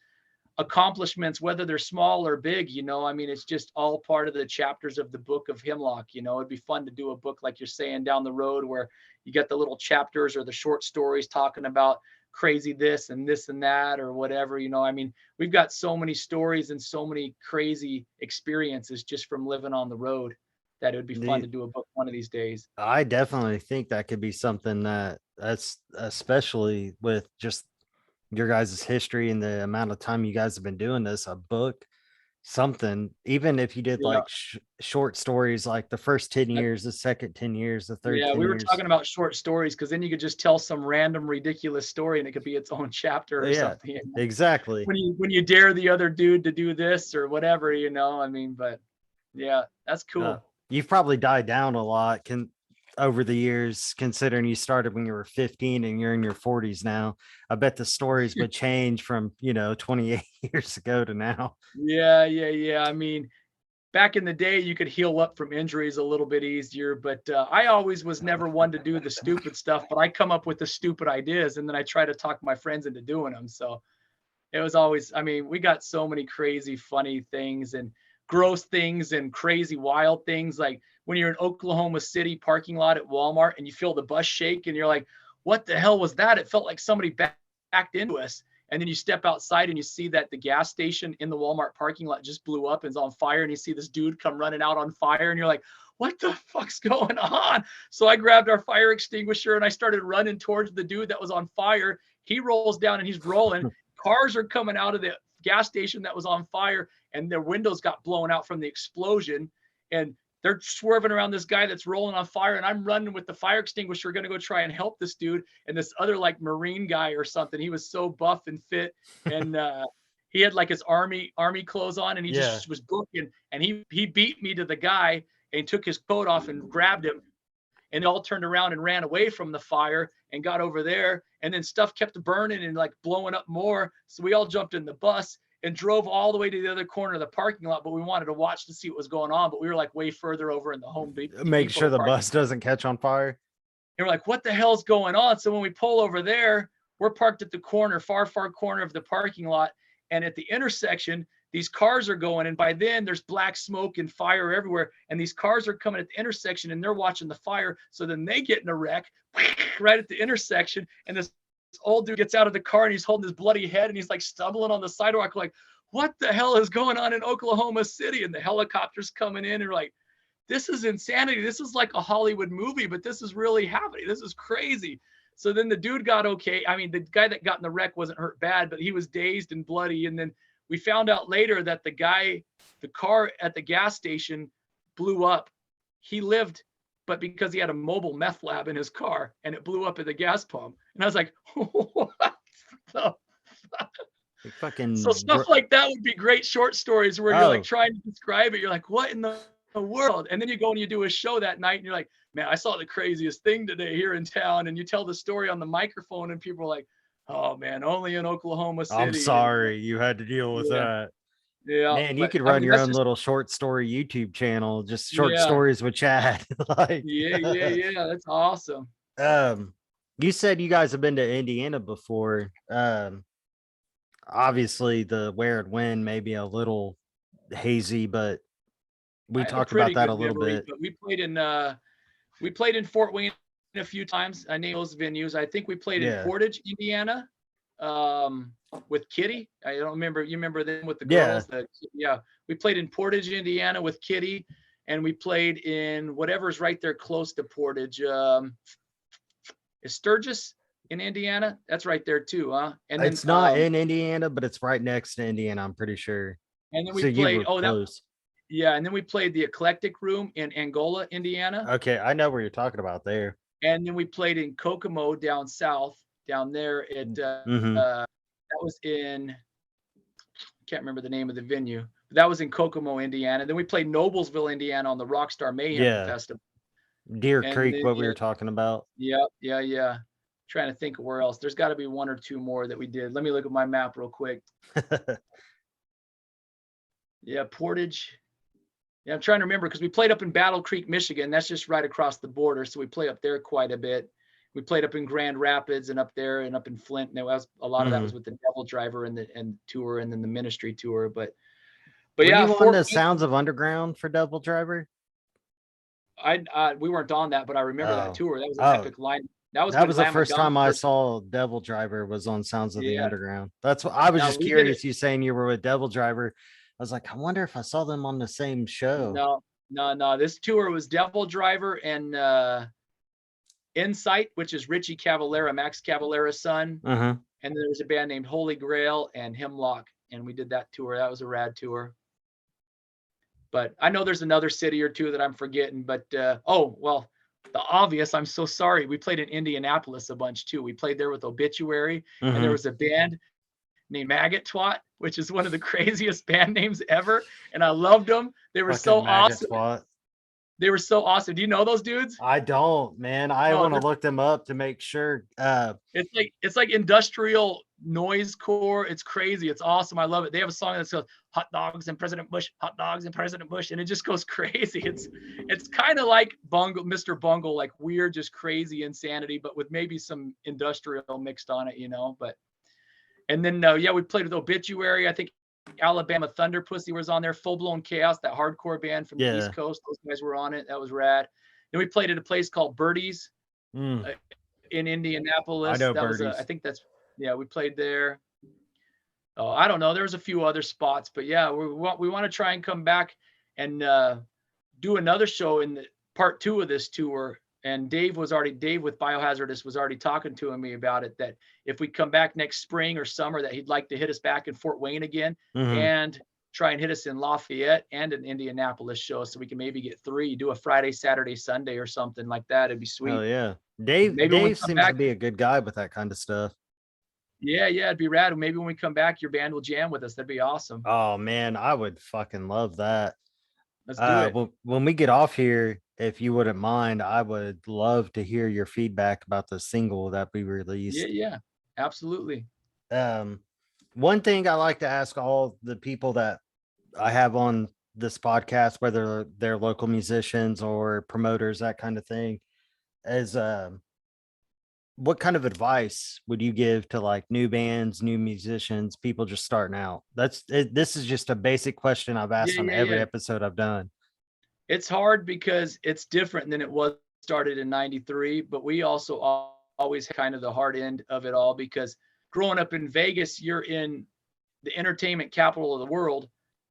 accomplishments, whether they're small or big, you know. I mean, it's just all part of the chapters of the book of Hemlock. You know, it'd be fun to do a book like you're saying down the road where you get the little chapters or the short stories talking about crazy this and that or whatever, you know. I mean, we've got so many stories and so many crazy experiences just from living on the road that it would be fun to do a book one of these days. I definitely think that could be something that's especially with just your guys' history and the amount of time you guys have been doing this, a book, something, even if you did Yeah. like short stories, like the first 10 years, the second 10 years, the third Yeah, 10 we were years. talking about short stories because then you could just tell some random ridiculous story and it could be its own chapter or Yeah, something. You know? exactly. When you dare the other dude to do this or whatever, you know. I mean, but yeah, that's cool. You've probably died down a lot over the years, considering you started when you were 15 and you're in your 40s now. I bet the stories would change from 28 years ago to now. Yeah. I mean, back in the day, you could heal up from injuries a little bit easier, but I always was never one to do the stupid stuff, but I come up with the stupid ideas and then I try to talk my friends into doing them. So it was always, I mean, we got so many crazy, funny things and gross things and crazy, wild things. Like when you're in Oklahoma City parking lot at Walmart and you feel the bus shake and you're like, what the hell was that? It felt like somebody backed into us. And then you step outside and you see that the gas station in the Walmart parking lot just blew up and is on fire. And you see this dude come running out on fire and you're like, what the fuck's going on? So I grabbed our fire extinguisher and I started running towards the dude that was on fire. He rolls down and he's rolling. Cars are coming out of the gas station that was on fire and their windows got blown out from the explosion. And they're swerving around this guy that's rolling on fire. And I'm running with the fire extinguisher, going to go try and help this dude. And this other like Marine guy or something, he was so buff and fit. And he had like his army clothes on and he just was booking. And he beat me to the guy and took his coat off and grabbed him. And they all turned around and ran away from the fire and got over there. And then stuff kept burning and like blowing up more. So we all jumped in the bus and drove all the way to the other corner of the parking lot. But we wanted to watch to see what was going on. But we were like way further over in the Home Depot. Make sure the bus doesn't catch on fire. And we're like, what the hell's going on? So when we pull over there, we're parked at the corner, far corner of the parking lot. And at the intersection, these cars are going, and by then there's black smoke and fire everywhere. And these cars are coming at the intersection and they're watching the fire. So then they get in a wreck right at the intersection. And this old dude gets out of the car and he's holding his bloody head and he's like stumbling on the sidewalk, like, what the hell is going on in Oklahoma City? And the helicopter's coming in and we're like, this is insanity. This is like a Hollywood movie, but this is really happening. This is crazy. So then the dude got okay. I mean, the guy that got in the wreck wasn't hurt bad, but he was dazed and bloody. And then we found out later that the car at the gas station blew up. He lived, but because he had a mobile meth lab in his car and it blew up at the gas pump. And I was like, what the fuck? So stuff like that would be great short stories where you're like trying to describe it. You're like, what in the world? And then you go and you do a show that night and you're like, man, I saw the craziest thing today here in town. And you tell the story on the microphone and people are like, oh man, only in Oklahoma City. I'm sorry you had to deal with that. Yeah, man, you could run your own little short story YouTube channel, just short stories with Chad. Like, yeah, that's awesome. You said you guys have been to Indiana before. Obviously the where and when may be a little hazy, but we talked about that a little bit. But we played in Fort Wayne a few times. I named those venues. I think we played in Portage, Indiana, with Kitty. I don't remember. You remember them with the girls? We played in Portage, Indiana with Kitty, and we played in whatever's right there close to Portage. Is Sturgis in Indiana? That's right there too, huh? And it's not in Indiana, but it's right next to Indiana, I'm pretty sure. And then we played. And then we played the Eclectic Room in Angola, Indiana. Okay, I know where you're talking about there. And then we played in Kokomo down south, down there at that was in, I can't remember the name of the venue, but that was in Kokomo, Indiana. Then we played Noblesville, Indiana on the Rockstar Mayhem Festival. Deer Creek, what we were talking about. Yeah. Trying to think of where else. There's got to be one or two more that we did. Let me look at my map real quick. Portage. Yeah, I'm trying to remember because we played up in Battle Creek, Michigan. That's just right across the border. So we play up there quite a bit. We played up in Grand Rapids and up there and up in Flint. And there was a lot of that was with the Devil Driver and tour and then the Ministry tour. But were you on the Sounds of Underground for Devil Driver? We weren't on that, but I remember that tour. That was an epic line. That when was the Lamb of first God time I first. saw Devil Driver was on Sounds of the Yeah. Underground. That's what I was Now just we did it. curious. You saying you were with Devil Driver. I was like, I wonder if I saw them on the same show. No. This tour was Devil Driver and Insight, which is Richie Cavalera, Max Cavalera's son. Uh-huh. And then there was a band named Holy Grail and Hemlock. And we did that tour. That was a rad tour. But I know there's another city or two that I'm forgetting. But the obvious, I'm so sorry. We played in Indianapolis a bunch too. We played there with Obituary, and there was a band named Maggot Twat, which is one of the craziest band names ever. And I loved them. They were so awesome. They were so awesome. Do you know those dudes? I don't, man. I want to look them up to make sure. It's like industrial noisecore. It's crazy. It's awesome. I love it. They have a song that says "Hot Dogs and President Bush," "Hot Dogs and President Bush," and it just goes crazy. It's kind of like Bungle, Mr. Bungle, like weird, just crazy insanity, but with maybe some industrial mixed on it, you know. But and then we played with Obituary. I think Alabama Thunder Pussy was on there. Full Blown Chaos, that hardcore band from the East Coast. Those guys were on it. That was rad. Then we played at a place called Birdies in Indianapolis. I know that Birdies. I think that's we played there. Oh, I don't know. There was a few other spots, but yeah, we want to try and come back and do another show in the part 2 of this tour. And Dave with Biohazardous was already talking to me about it, that if we come back next spring or summer, that he'd like to hit us back in Fort Wayne again and try and hit us in Lafayette and an Indianapolis show, so we can maybe get 3, do a Friday, Saturday, Sunday or something like that. It'd be sweet. Oh yeah. Dave seems to be a good guy with that kind of stuff. Yeah, it'd be rad. Maybe when we come back, your band will jam with us. That'd be awesome. Oh man, I would fucking love that. Let's do it. When we get off here, if you wouldn't mind, I would love to hear your feedback about the single that we released. Yeah, absolutely. One thing I like to ask all the people that I have on this podcast, whether they're local musicians or promoters, that kind of thing, is what kind of advice would you give to like new bands, new musicians, people just starting out? This is just a basic question I've asked on every episode I've done. It's hard because it's different than it was started in 93, but we also always had kind of the hard end of it all, because growing up in Vegas, you're in the entertainment capital of the world,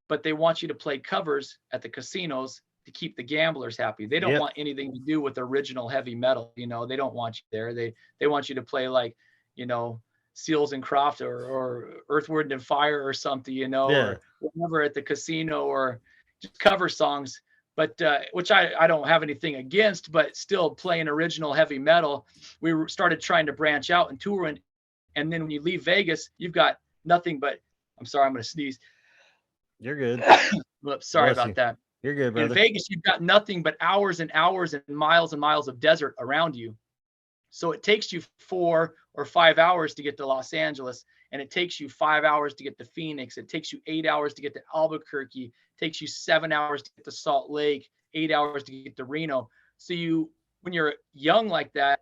but they want you to play covers at the casinos to keep the gamblers happy. They don't want anything to do with original heavy metal. You know, they don't want you there. They want you to play like, you know, Seals and Croft or Earth, Wind and Fire or something, you know, or whatever at the casino, or just cover songs. But which I don't have anything against, but still playing original heavy metal. We started trying to branch out and tour, and then when you leave Vegas, you've got nothing but, I'm sorry, I'm going to sneeze. You're good. Sorry about that. You're good, brother. In Vegas, you've got nothing but hours and hours and miles of desert around you. So it takes you 4 or 5 hours to get to Los Angeles, and it takes you 5 hours to get to Phoenix. It takes you 8 hours to get to Albuquerque. It takes you 7 hours to get to Salt Lake, 8 hours to get to Reno. So when you're young like that,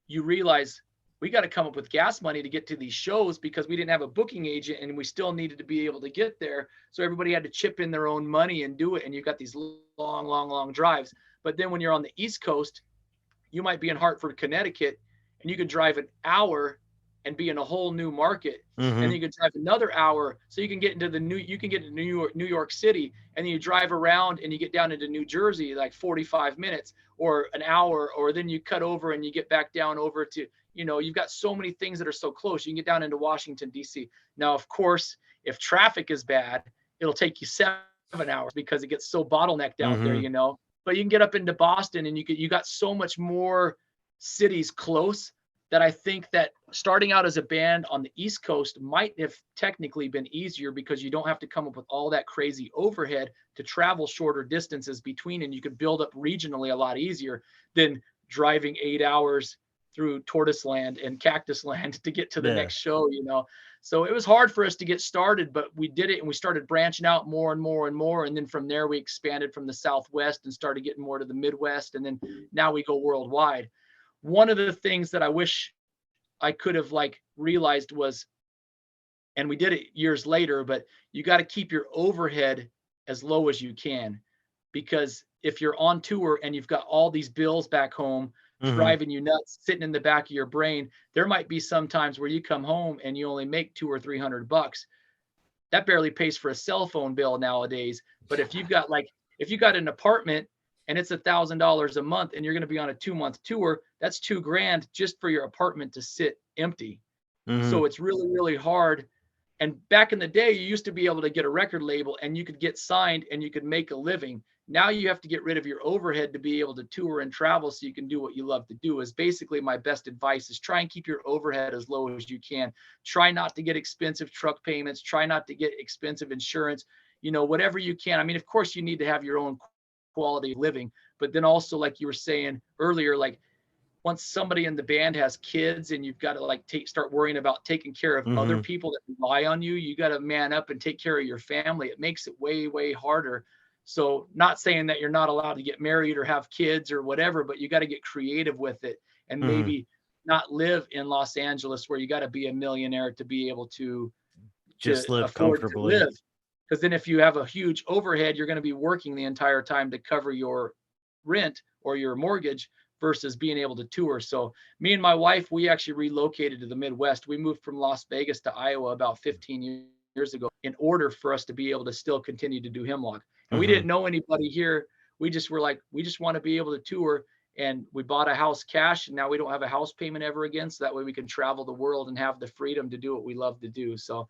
you realize we got to come up with gas money to get to these shows, because we didn't have a booking agent and we still needed to be able to get there. So everybody had to chip in their own money and do it. And you got these long drives. But then when you're on the East Coast, you might be in Hartford, Connecticut, and you could drive an hour and be in a whole new market. And then you could drive another hour. So you can get into New York City, and then you drive around and you get down into New Jersey, like 45 minutes or an hour, or then you cut over and you get back down over to, you know, you've got so many things that are so close. You can get down into Washington, D.C. Now, of course, if traffic is bad, it'll take you 7 hours because it gets so bottlenecked out there, you know. But you can get up into Boston, and you got so much more cities close, that I think that starting out as a band on the East Coast might have technically been easier, because you don't have to come up with all that crazy overhead to travel shorter distances between, and you could build up regionally a lot easier than driving 8 hours through Tortoise Land and Cactus Land to get to the next show, you know. So it was hard for us to get started, but we did it, and we started branching out more and more and more. And then from there, we expanded from the Southwest and started getting more to the Midwest. And then now we go worldwide. One of the things that I wish I could have realized was, and we did it years later, but you got to keep your overhead as low as you can, because if you're on tour and you've got all these bills back home, driving you nuts, sitting in the back of your brain. There might be some times where you come home and you only make $200 or $300. That barely pays for a cell phone bill nowadays. But if you've got an apartment and it's $1,000 a month and you're going to be on a 2-month tour, that's $2,000 just for your apartment to sit empty. So it's really, really hard. And back in the day, you used to be able to get a record label and you could get signed and you could make a living. Now you have to get rid of your overhead to be able to tour and travel so you can do what you love to do. Is basically my best advice, is try and keep your overhead as low as you can. Try not to get expensive truck payments. Try not to get expensive insurance, whatever you can. I mean, of course you need to have your own quality of living, but then also, like you were saying earlier, like once somebody in the band has kids and you've got to start worrying about taking care of other people that rely on you, you got to man up and take care of your family. It makes it way, way harder. So not saying that you're not allowed to get married or have kids or whatever, but you got to get creative with it and maybe not live in Los Angeles where you got to be a millionaire to be able to just live comfortably. Because then if you have a huge overhead, you're going to be working the entire time to cover your rent or your mortgage versus being able to tour. So me and my wife, we actually relocated to the Midwest. We moved from Las Vegas to Iowa about 15 years ago in order for us to be able to still continue to do Hemlock. And we didn't know anybody here. We just were like, we just want to be able to tour. And we bought a house cash, and now we don't have a house payment ever again. So that way we can travel the world and have the freedom to do what we love to do. So,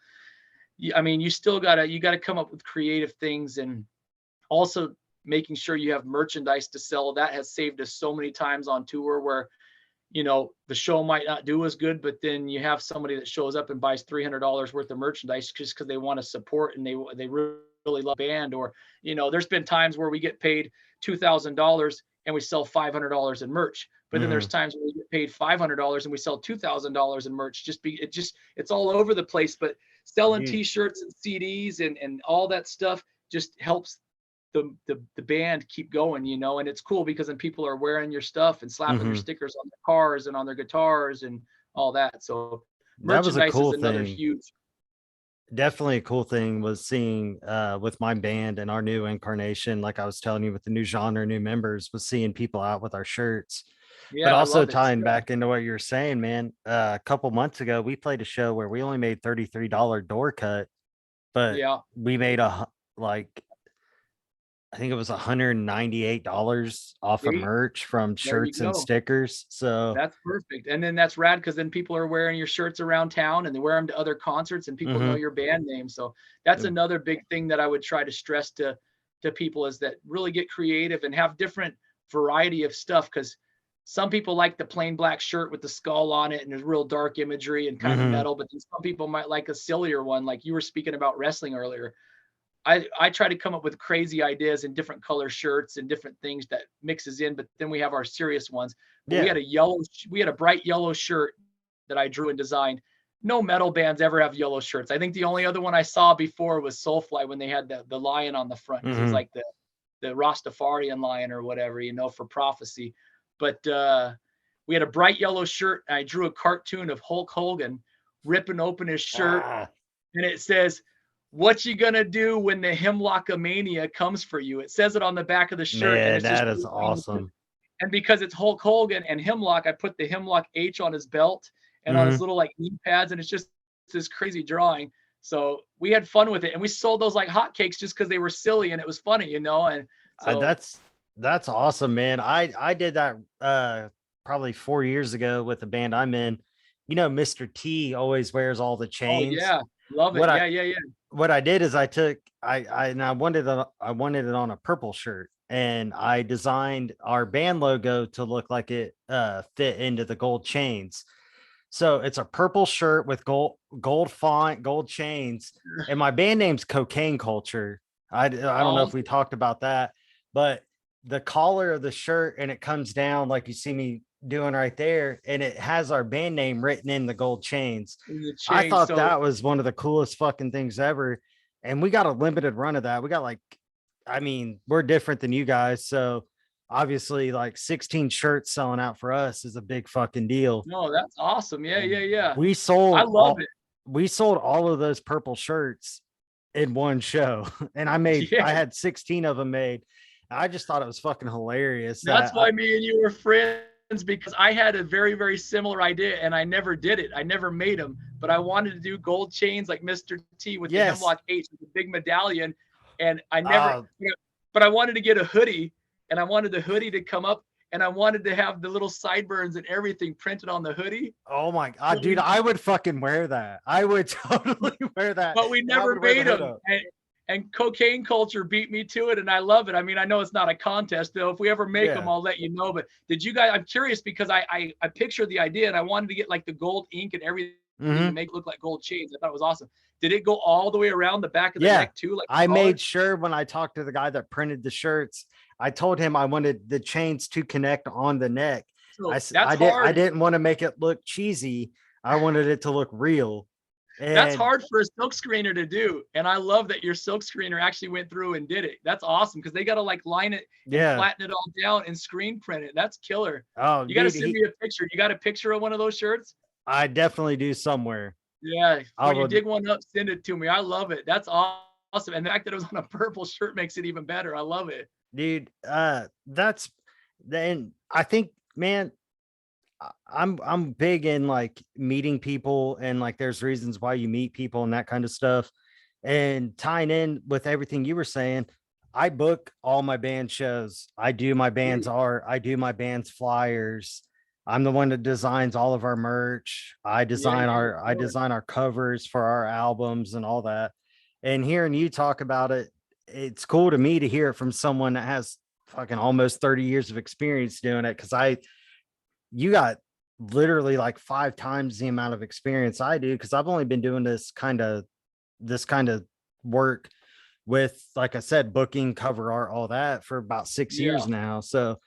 I mean, you gotta come up with creative things, and also making sure you have merchandise to sell. That has saved us so many times on tour where, the show might not do as good, but then you have somebody that shows up and buys $300 worth of merchandise just because they want to support and they really love the band. Or, there's been times where we get paid $2,000 and we sell $500 in merch. But then there's times where we get paid $500 and we sell $2,000 in merch. It's all over the place. But selling T-shirts and CDs and all that stuff just helps the band keep going, and it's cool because then people are wearing your stuff and slapping your stickers on their cars and on their guitars and all that. So merchandise is another huge. Definitely a cool thing was seeing with my band and our new incarnation, like I was telling you, with the new genre, new members, was seeing people out with our shirts. Yeah, but also tying back into what you're saying, man, a couple months ago, we played a show where we only made $33 door cut, but we made I think it was $198 off of merch from shirts and stickers. So that's perfect. And then that's rad because then people are wearing your shirts around town and they wear them to other concerts and people know your band name. So that's another big thing that I would try to stress to people, is that really get creative and have different variety of stuff. Because some people like the plain black shirt with the skull on it and there's real dark imagery and kind of metal, but then some people might like a sillier one. Like you were speaking about wrestling earlier. I try to come up with crazy ideas in different color shirts and different things that mixes in, but then we have our serious ones. We had a bright yellow shirt that I drew and designed. No metal bands ever have yellow shirts. I think the only other one I saw before was Soulfly when they had the lion on the front. It was like the Rastafarian lion or whatever, for prophecy. But we had a bright yellow shirt. And I drew a cartoon of Hulk Hogan ripping open his shirt. And it says, "What you gonna do when the Hemlockamania comes for you?" It says it on the back of the shirt. Man, and it's that is awesome. And because it's Hulk Hogan and Hemlock, I put the Hemlock H on his belt and on his little knee pads, and it's just this crazy drawing. So we had fun with it, and we sold those like hotcakes just because they were silly and it was funny, And so, that's awesome, man. I did that probably 4 years ago with the band I'm in. Mr. T always wears all the chains. Oh yeah, love it. Yeah. What I did is I wanted it on a purple shirt, and I designed our band logo to look like it fit into the gold chains. So it's a purple shirt with gold font, gold chains, and my band name's Cocaine Culture. I don't know if we talked about that, but the collar of the shirt, and it comes down like you see me doing right there, and it has our band name written in the gold chains. I thought that was one of the coolest fucking things ever. And we got a limited run of that. We got we're different than you guys. So obviously 16 shirts selling out for us is a big fucking deal. No, that's awesome. Yeah. We sold all of those purple shirts in one show. And I had 16 of them made. I just thought it was fucking hilarious. That's why me and you were friends, because I had a very, very similar idea and I never did it. I never made them, but I wanted to do gold chains like Mr. T with the Hemlock H with the big medallion. And I never, but I wanted to get a hoodie, and I wanted the hoodie to come up, and I wanted to have the little sideburns and everything printed on the hoodie. Oh my God, dude, I would fucking wear that. I would totally wear that. But we never made them. And cocaine culture beat me to it, and I love it. I mean, I know it's not a contest, though. If we ever make them, I'll let you know. But did you guys? I'm curious because I pictured the idea, and I wanted to get like the gold ink and everything to make it look like gold chains. I thought it was awesome. Did it go all the way around the back of the neck too? Like I made sure when I talked to the guy that printed the shirts, I told him I wanted the chains to connect on the neck. So I didn't want to make it look cheesy. I wanted it to look real. And that's hard for a silk screener to do. And I love that your silk screener actually went through and did it. That's awesome because they got to like line it and flatten it all down and screen print it. That's killer. Oh, you got to send me a picture. You got a picture of one of those shirts? I definitely do somewhere. Yeah. When you dig one up, send it to me. I love it. That's awesome. And the fact that it was on a purple shirt makes it even better. I love it. Dude, that's then I think, man, I'm big in like meeting people, and like there's reasons why you meet people and that kind of stuff. And tying in with everything you were saying, I book all my band shows. I do my band's art. I do my band's flyers. I'm the one that designs all of our merch. I design our covers for our albums and all that. And hearing you talk about it, it's cool to me to hear it from someone that has fucking almost 30 years of experience doing it. Cause you got literally like 5 times the amount of experience I do. Cause I've only been doing this kind of work with, like I said, booking, cover art, all that for about 6 years now. So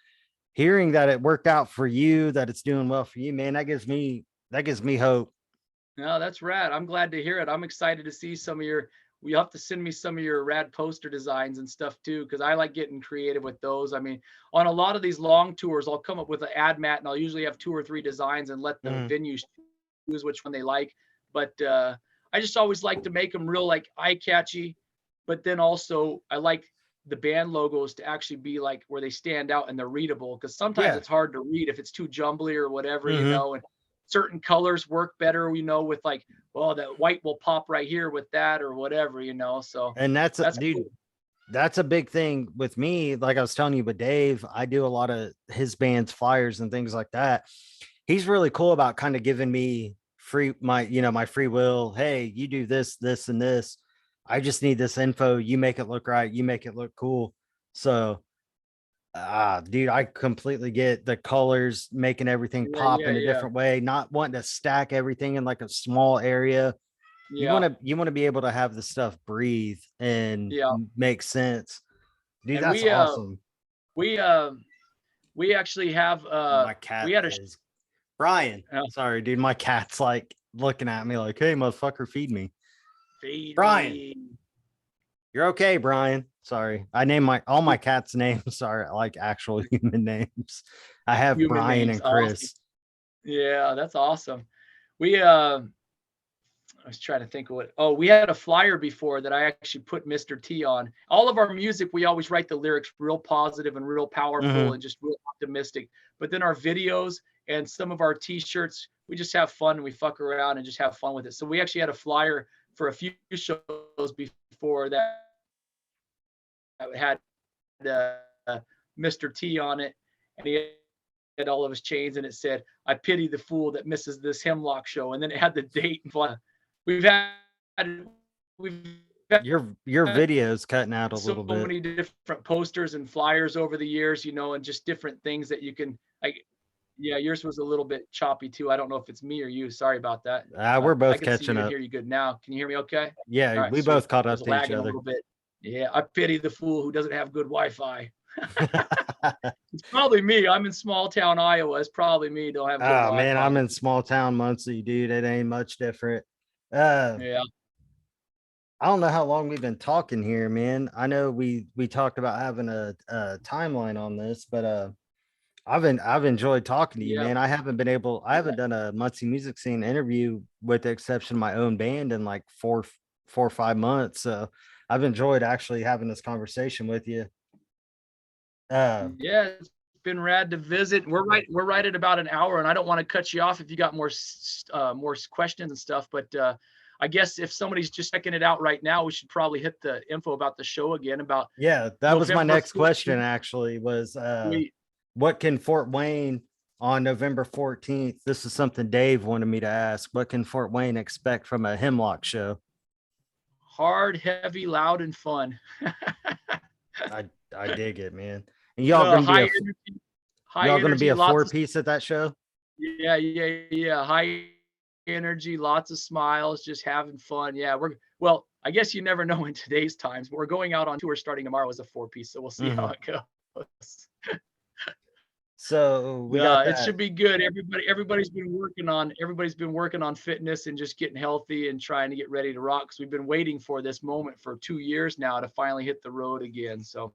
hearing that it worked out for you, that it's doing well for you, man, that gives me hope. No, that's rad. I'm glad to hear it. I'm excited to see some of your, you have to send me some of your rad poster designs and stuff too, because I like getting creative with those. I mean, on a lot of these long tours, I'll come up with an ad mat and I'll usually have 2 or 3 designs and let the venues choose which one they like. But I just always like to make them real like eye catchy. But then also I like the band logos to actually be like where they stand out and they're readable, because sometimes it's hard to read if it's too jumbly or whatever, you know, and certain colors work better, you know, with like, well, that white will pop right here with that or whatever, you know. So and that's dude, cool. That's a big thing with me. Like I was telling you with Dave, I do a lot of his band's flyers and things like that. He's really cool about kind of giving me my free will. Hey, you do this, this, and this. I just need this info. You make it look right. You make it look cool. So, dude, I completely get the colors, making everything pop in a different way, not wanting to stack everything in like a small area. You want to be able to have the stuff breathe and make sense. Dude, and that's awesome. We actually have my cat is Brian. Sorry, dude. My cat's like looking at me like, hey, motherfucker, feed me. Brian, you're okay, Brian. Sorry, I named all my cats' names are like actual human names. I have human Brian names. And Chris. Awesome. Yeah, that's awesome. We I was trying to think of what. Oh, we had a flyer before that I actually put Mr. T on. All of our music, we always write the lyrics real positive and real powerful and just real optimistic. But then our videos and some of our T-shirts, we just have fun and we fuck around and just have fun with it. So we actually had a flyer for a few shows before that had Mr. T on it, and he had all of his chains, and it said, "I pity the fool that misses this Hemlock show," and then it had the date. We've had your video's cutting out a little bit. So many different posters and flyers over the years, you know, and just different things that you can like. Yeah, yours was a little bit choppy too. I don't know if it's me or you. Sorry about that. We're both catching up. I hear you good now. Can you hear me okay? Yeah, right, we both caught up to each other. A little bit. Yeah, I pity the fool who doesn't have good Wi-Fi. It's probably me. I'm in small town Iowa. It's probably me. Don't have good Wi-Fi. Man, I'm in small town Muncie, dude. It ain't much different. Yeah. I don't know how long we've been talking here, man. I know we talked about having a timeline on this, but I've enjoyed talking to you, man. I haven't done a Muncie music scene interview with the exception of my own band in like 4 or 5 months. So I've enjoyed actually having this conversation with you. Yeah, been rad to visit. We're right at about an hour, and I don't want to cut you off if you got more questions and stuff. But I guess if somebody's just checking it out right now, we should probably hit the info about the show again. About that was my next 14th. question. Actually, was what can Fort Wayne on November 14th? This is something Dave wanted me to ask. What can Fort Wayne expect from a Hemlock show? Hard, heavy, loud, and fun. I dig it, man. And y'all gonna be y'all gonna be a 4-piece at that show? Yeah. High energy, lots of smiles, just having fun. Yeah, I guess you never know in today's times, but we're going out on tour starting tomorrow as a 4-piece, so we'll see how it goes. So it should be good. Everybody's been working on fitness and just getting healthy and trying to get ready to rock. Because we've been waiting for this moment for 2 years now to finally hit the road again. So,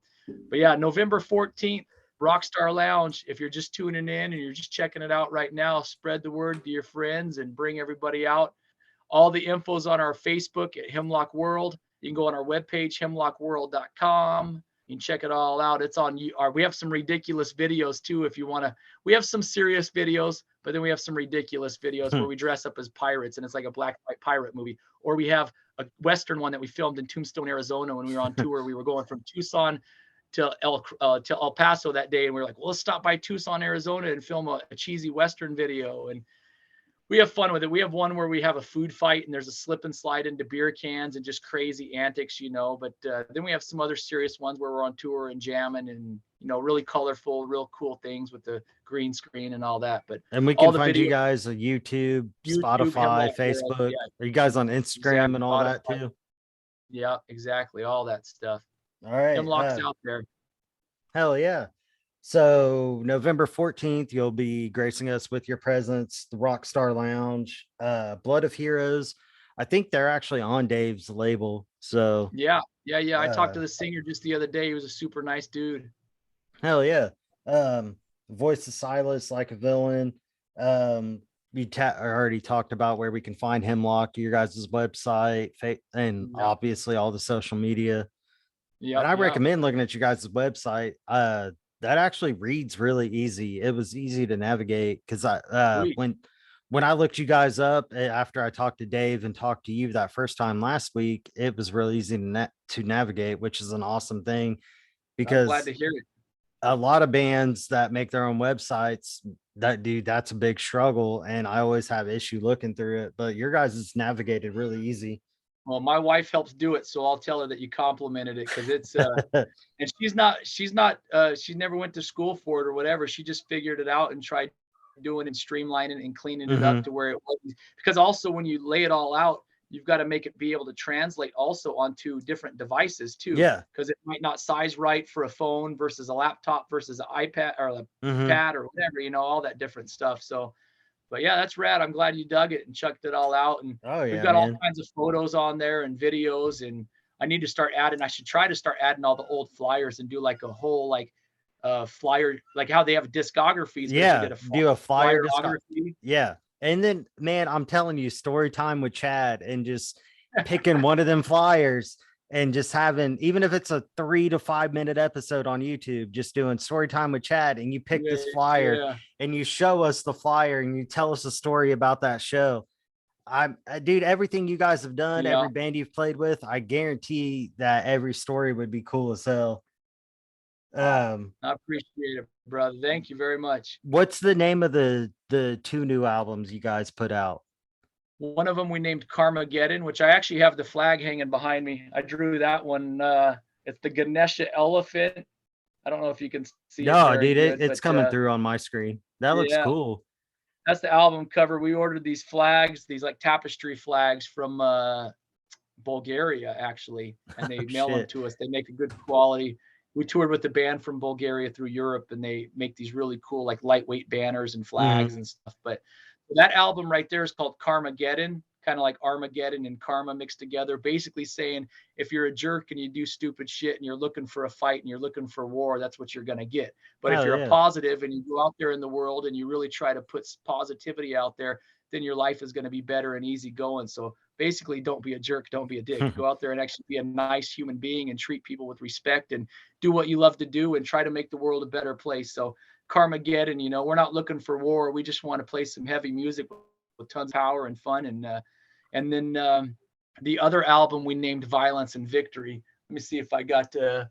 but yeah, November 14th, Rockstar Lounge. If you're just tuning in and you're just checking it out right now, spread the word to your friends and bring everybody out. All the info's on our Facebook at Hemlock World. You can go on our webpage, hemlockworld.com. You can check it all out. It's on we have some ridiculous videos too. If you want to, we have some serious videos, but then we have some ridiculous videos where we dress up as pirates and it's like a black and white pirate movie. Or we have a Western one that we filmed in Tombstone, Arizona when we were on tour. We were going from Tucson to El Paso that day. And we were like, well, let's stop by Tucson, Arizona and film a cheesy Western video. And we have fun with it. We have one where we have a food fight and there's a slip and slide into beer cans and just crazy antics, But then we have some other serious ones where we're on tour and jamming and, really colorful, real cool things with the green screen and all that. And we can find you guys on YouTube, Spotify, Facebook. Are you guys on Instagram and all that too? Yeah, exactly. All that stuff. All right. Hemlock's out there. Hell yeah. So November 14th, you'll be gracing us with your presence, the Rockstar Lounge, Blood of Heroes. I think they're actually on Dave's label. So yeah. I talked to the singer just the other day. He was a super nice dude. Hell yeah. Voice of Silas, Like a Villain. We already talked about where we can find Hemlock, your guys' website, and obviously all the social media. Yeah, and I recommend looking at you guys' website. That actually reads really easy. It was easy to navigate because when I looked you guys up after I talked to Dave and talked to you that first time last week, it was really easy to navigate, which is an awesome thing because I'm glad to hear it. A lot of bands that make their own websites, that's a big struggle. And I always have issue looking through it, but your guys is navigated really easy. Well, my wife helps do it, so I'll tell her that you complimented it because it's and she never went to school for it or whatever. She just figured it out and tried doing and streamlining and cleaning it up to where it was. Because also when you lay it all out, you've got to make it be able to translate also onto different devices too. Yeah. Because it might not size right for a phone versus a laptop versus an iPad or a pad or whatever, all that different stuff. So. But yeah, that's rad. I'm glad you dug it and chucked it all out. And we've got all kinds of photos on there and videos. And I should try to start adding all the old flyers and do like a whole flyer, like how they have discographies. Yeah, do a flyer discography. Yeah. And then, man, I'm telling you, story time with Chad and just picking one of them flyers and just having, even if it's a 3 to 5 minute episode on YouTube, just doing story time with Chad, and you pick this flyer and you show us the flyer and you tell us a story about that show. Dude, everything you guys have done, every band you've played with, I guarantee that every story would be cool as hell. I appreciate it, brother. Thank you very much. What's the name of the 2 new albums you guys put out? One of them we named Carmageddon, which I actually have the flag hanging behind me. I drew that one. It's the Ganesha elephant. I don't know if you can see it. No, dude, it's coming through on my screen. That looks cool. That's the album cover. We ordered these flags, these like tapestry flags from Bulgaria, actually, and they mail them to us. They make a good quality. We toured with the band from Bulgaria through Europe, and they make these really cool, like lightweight banners and flags and stuff. But that album right there is called Carmageddon, kind of like Armageddon and karma mixed together, basically saying if you're a jerk and you do stupid shit and you're looking for a fight and you're looking for war, that's what you're going to get. But if you're a positive and you go out there in the world and you really try to put positivity out there, then your life is going to be better and easy going. So basically, don't be a jerk, don't be a dick. Go out there and actually be a nice human being and treat people with respect and do what you love to do and try to make the world a better place. So Carmageddon, we're not looking for war. We just want to play some heavy music with tons of power and fun. And then the other album we named Violence and Victory. Let me see if I got here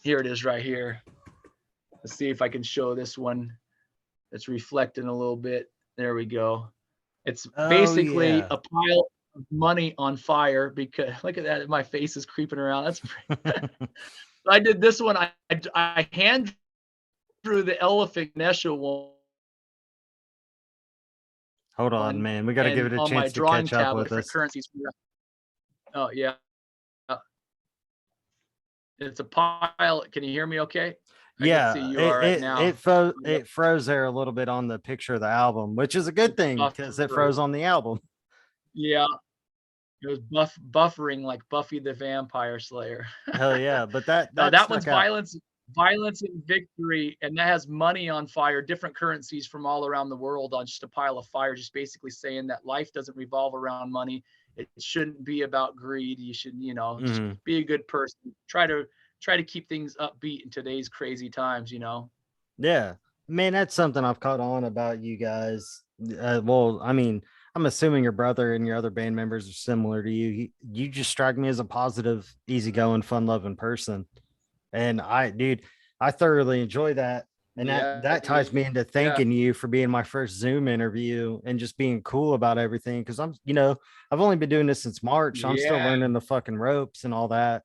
it is right here. Let's see if I can show this one. It's reflecting a little bit. There we go. It's basically a pile of money on fire, because look at that. My face is creeping around. That's I did this one. I hand drew the elephant Nesha one. Hold on, man. We got to give it a chance to catch up with us. Currencies. Oh, yeah. It's a pile. Can you hear me okay? Yeah, it froze there a little bit on the picture of the album, which is a good thing because it froze on the album. Yeah, it was buffering like Buffy the Vampire Slayer. Hell yeah, but that one's Violence and Victory, and that has money on fire, different currencies from all around the world on just a pile of fire, just basically saying that life doesn't revolve around money. It shouldn't be about greed. You should, just be a good person. Try to keep things upbeat in today's crazy times, Yeah, man, that's something I've caught on about you guys. Well, I mean, I'm assuming your brother and your other band members are similar to you. You just strike me as a positive, easygoing, fun-loving person. And I thoroughly enjoy that. And that ties me into thanking you for being my first Zoom interview and just being cool about everything. Cause I've only been doing this since March. I'm still learning the fucking ropes and all that.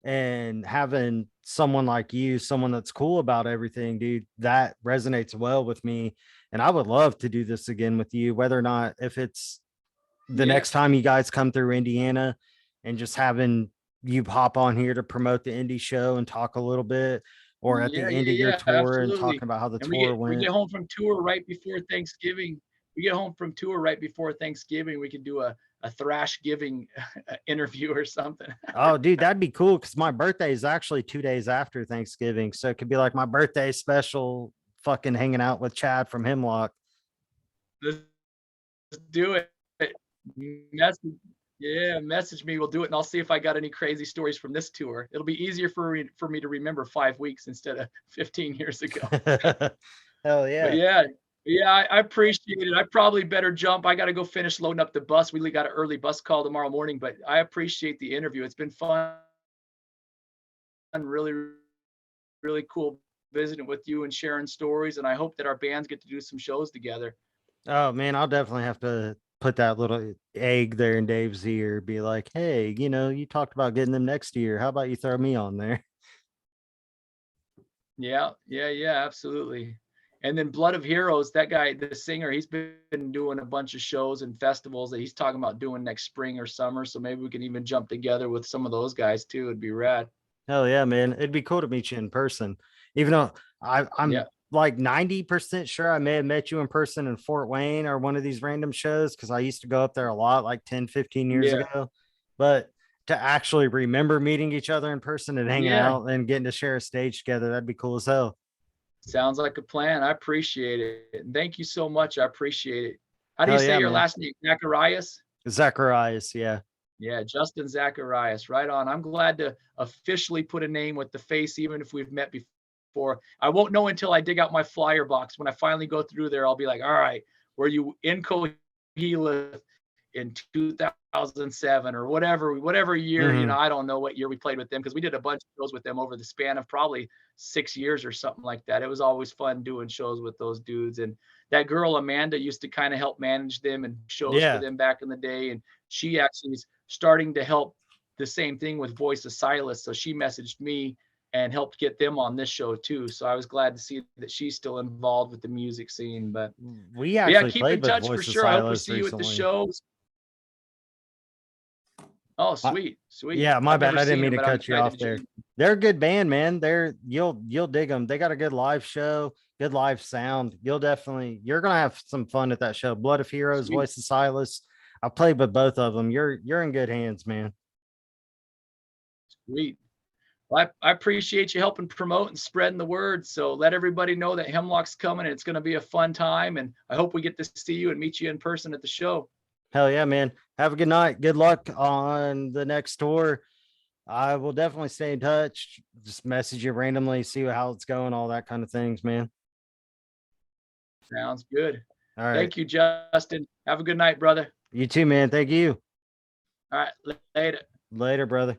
And having someone like you, someone that's cool about everything, dude, that resonates well with me. And I would love to do this again with you, whether or not if it's the next time you guys come through Indiana and just having you hop on here to promote the indie show and talk a little bit, or at the end of your tour, absolutely. And talking about how the tour went. We get home from tour right before Thanksgiving. We can do a thrash giving interview or something. Oh, dude, that'd be cool, because my birthday is actually 2 days after Thanksgiving, so it could be like my birthday special, fucking hanging out with Chad from Hemlock. Let's do it. Message me. We'll do it, and I'll see if I got any crazy stories from this tour. It'll be easier for me to remember 5 weeks instead of 15 years ago. Hell yeah. But yeah, I appreciate it. I probably better jump. I got to go finish loading up the bus. We got an early bus call tomorrow morning, but I appreciate the interview. It's been fun. Really, really cool visiting with you and sharing stories, and I hope that our bands get to do some shows together. Oh man, I'll definitely have to put that little egg there in Dave's ear, be like, hey, you talked about getting them next year. How about you throw me on there? Yeah, absolutely. And then Blood of Heroes, that guy, the singer, he's been doing a bunch of shows and festivals that he's talking about doing next spring or summer. So maybe we can even jump together with some of those guys too. It'd be rad. Hell yeah, man. It'd be cool to meet you in person. Even though I'm like 90% sure I may have met you in person in Fort Wayne or one of these random shows, because I used to go up there a lot, like 10, 15 years ago. But to actually remember meeting each other in person and hanging out and getting to share a stage together, that'd be cool as hell. Sounds like a plan. I appreciate it. And thank you so much. I appreciate it. How do you say your last name? Zacharias? Zacharias, yeah. Yeah, Justin Zacharias. Right on. I'm glad to officially put a name with the face, even if we've met before. I won't know until I dig out my flyer box. When I finally go through there, I'll be like, all right, were you in Coahuila in 2007 or whatever year, I don't know what year we played with them, because we did a bunch of shows with them over the span of probably 6 years or something like that. It was always fun doing shows with those dudes. And that girl Amanda used to kind of help manage them and shows for them back in the day, and she actually is starting to help the same thing with Voice of Silas. So she messaged me and helped get them on this show too. So I was glad to see that she's still involved with the music scene. But we actually keep in touch for sure. I hope we see you at the shows. Oh, sweet. Yeah, my bad. I didn't mean to cut you off there. They're a good band, man. You'll dig them. They got a good live show, good live sound. You're gonna have some fun at that show. Blood of Heroes, Voice of Silas. I played with both of them. You're in good hands, man. Sweet. Well, I appreciate you helping promote and spreading the word. So let everybody know that Hemlock's coming, and it's going to be a fun time. And I hope we get to see you and meet you in person at the show. Hell yeah, man. Have a good night. Good luck on the next tour. I will definitely stay in touch. Just message you randomly, see how it's going, all that kind of things, man. Sounds good. All right. Thank you, Justin. Have a good night, brother. You too, man. Thank you. All right. Later. Later, brother.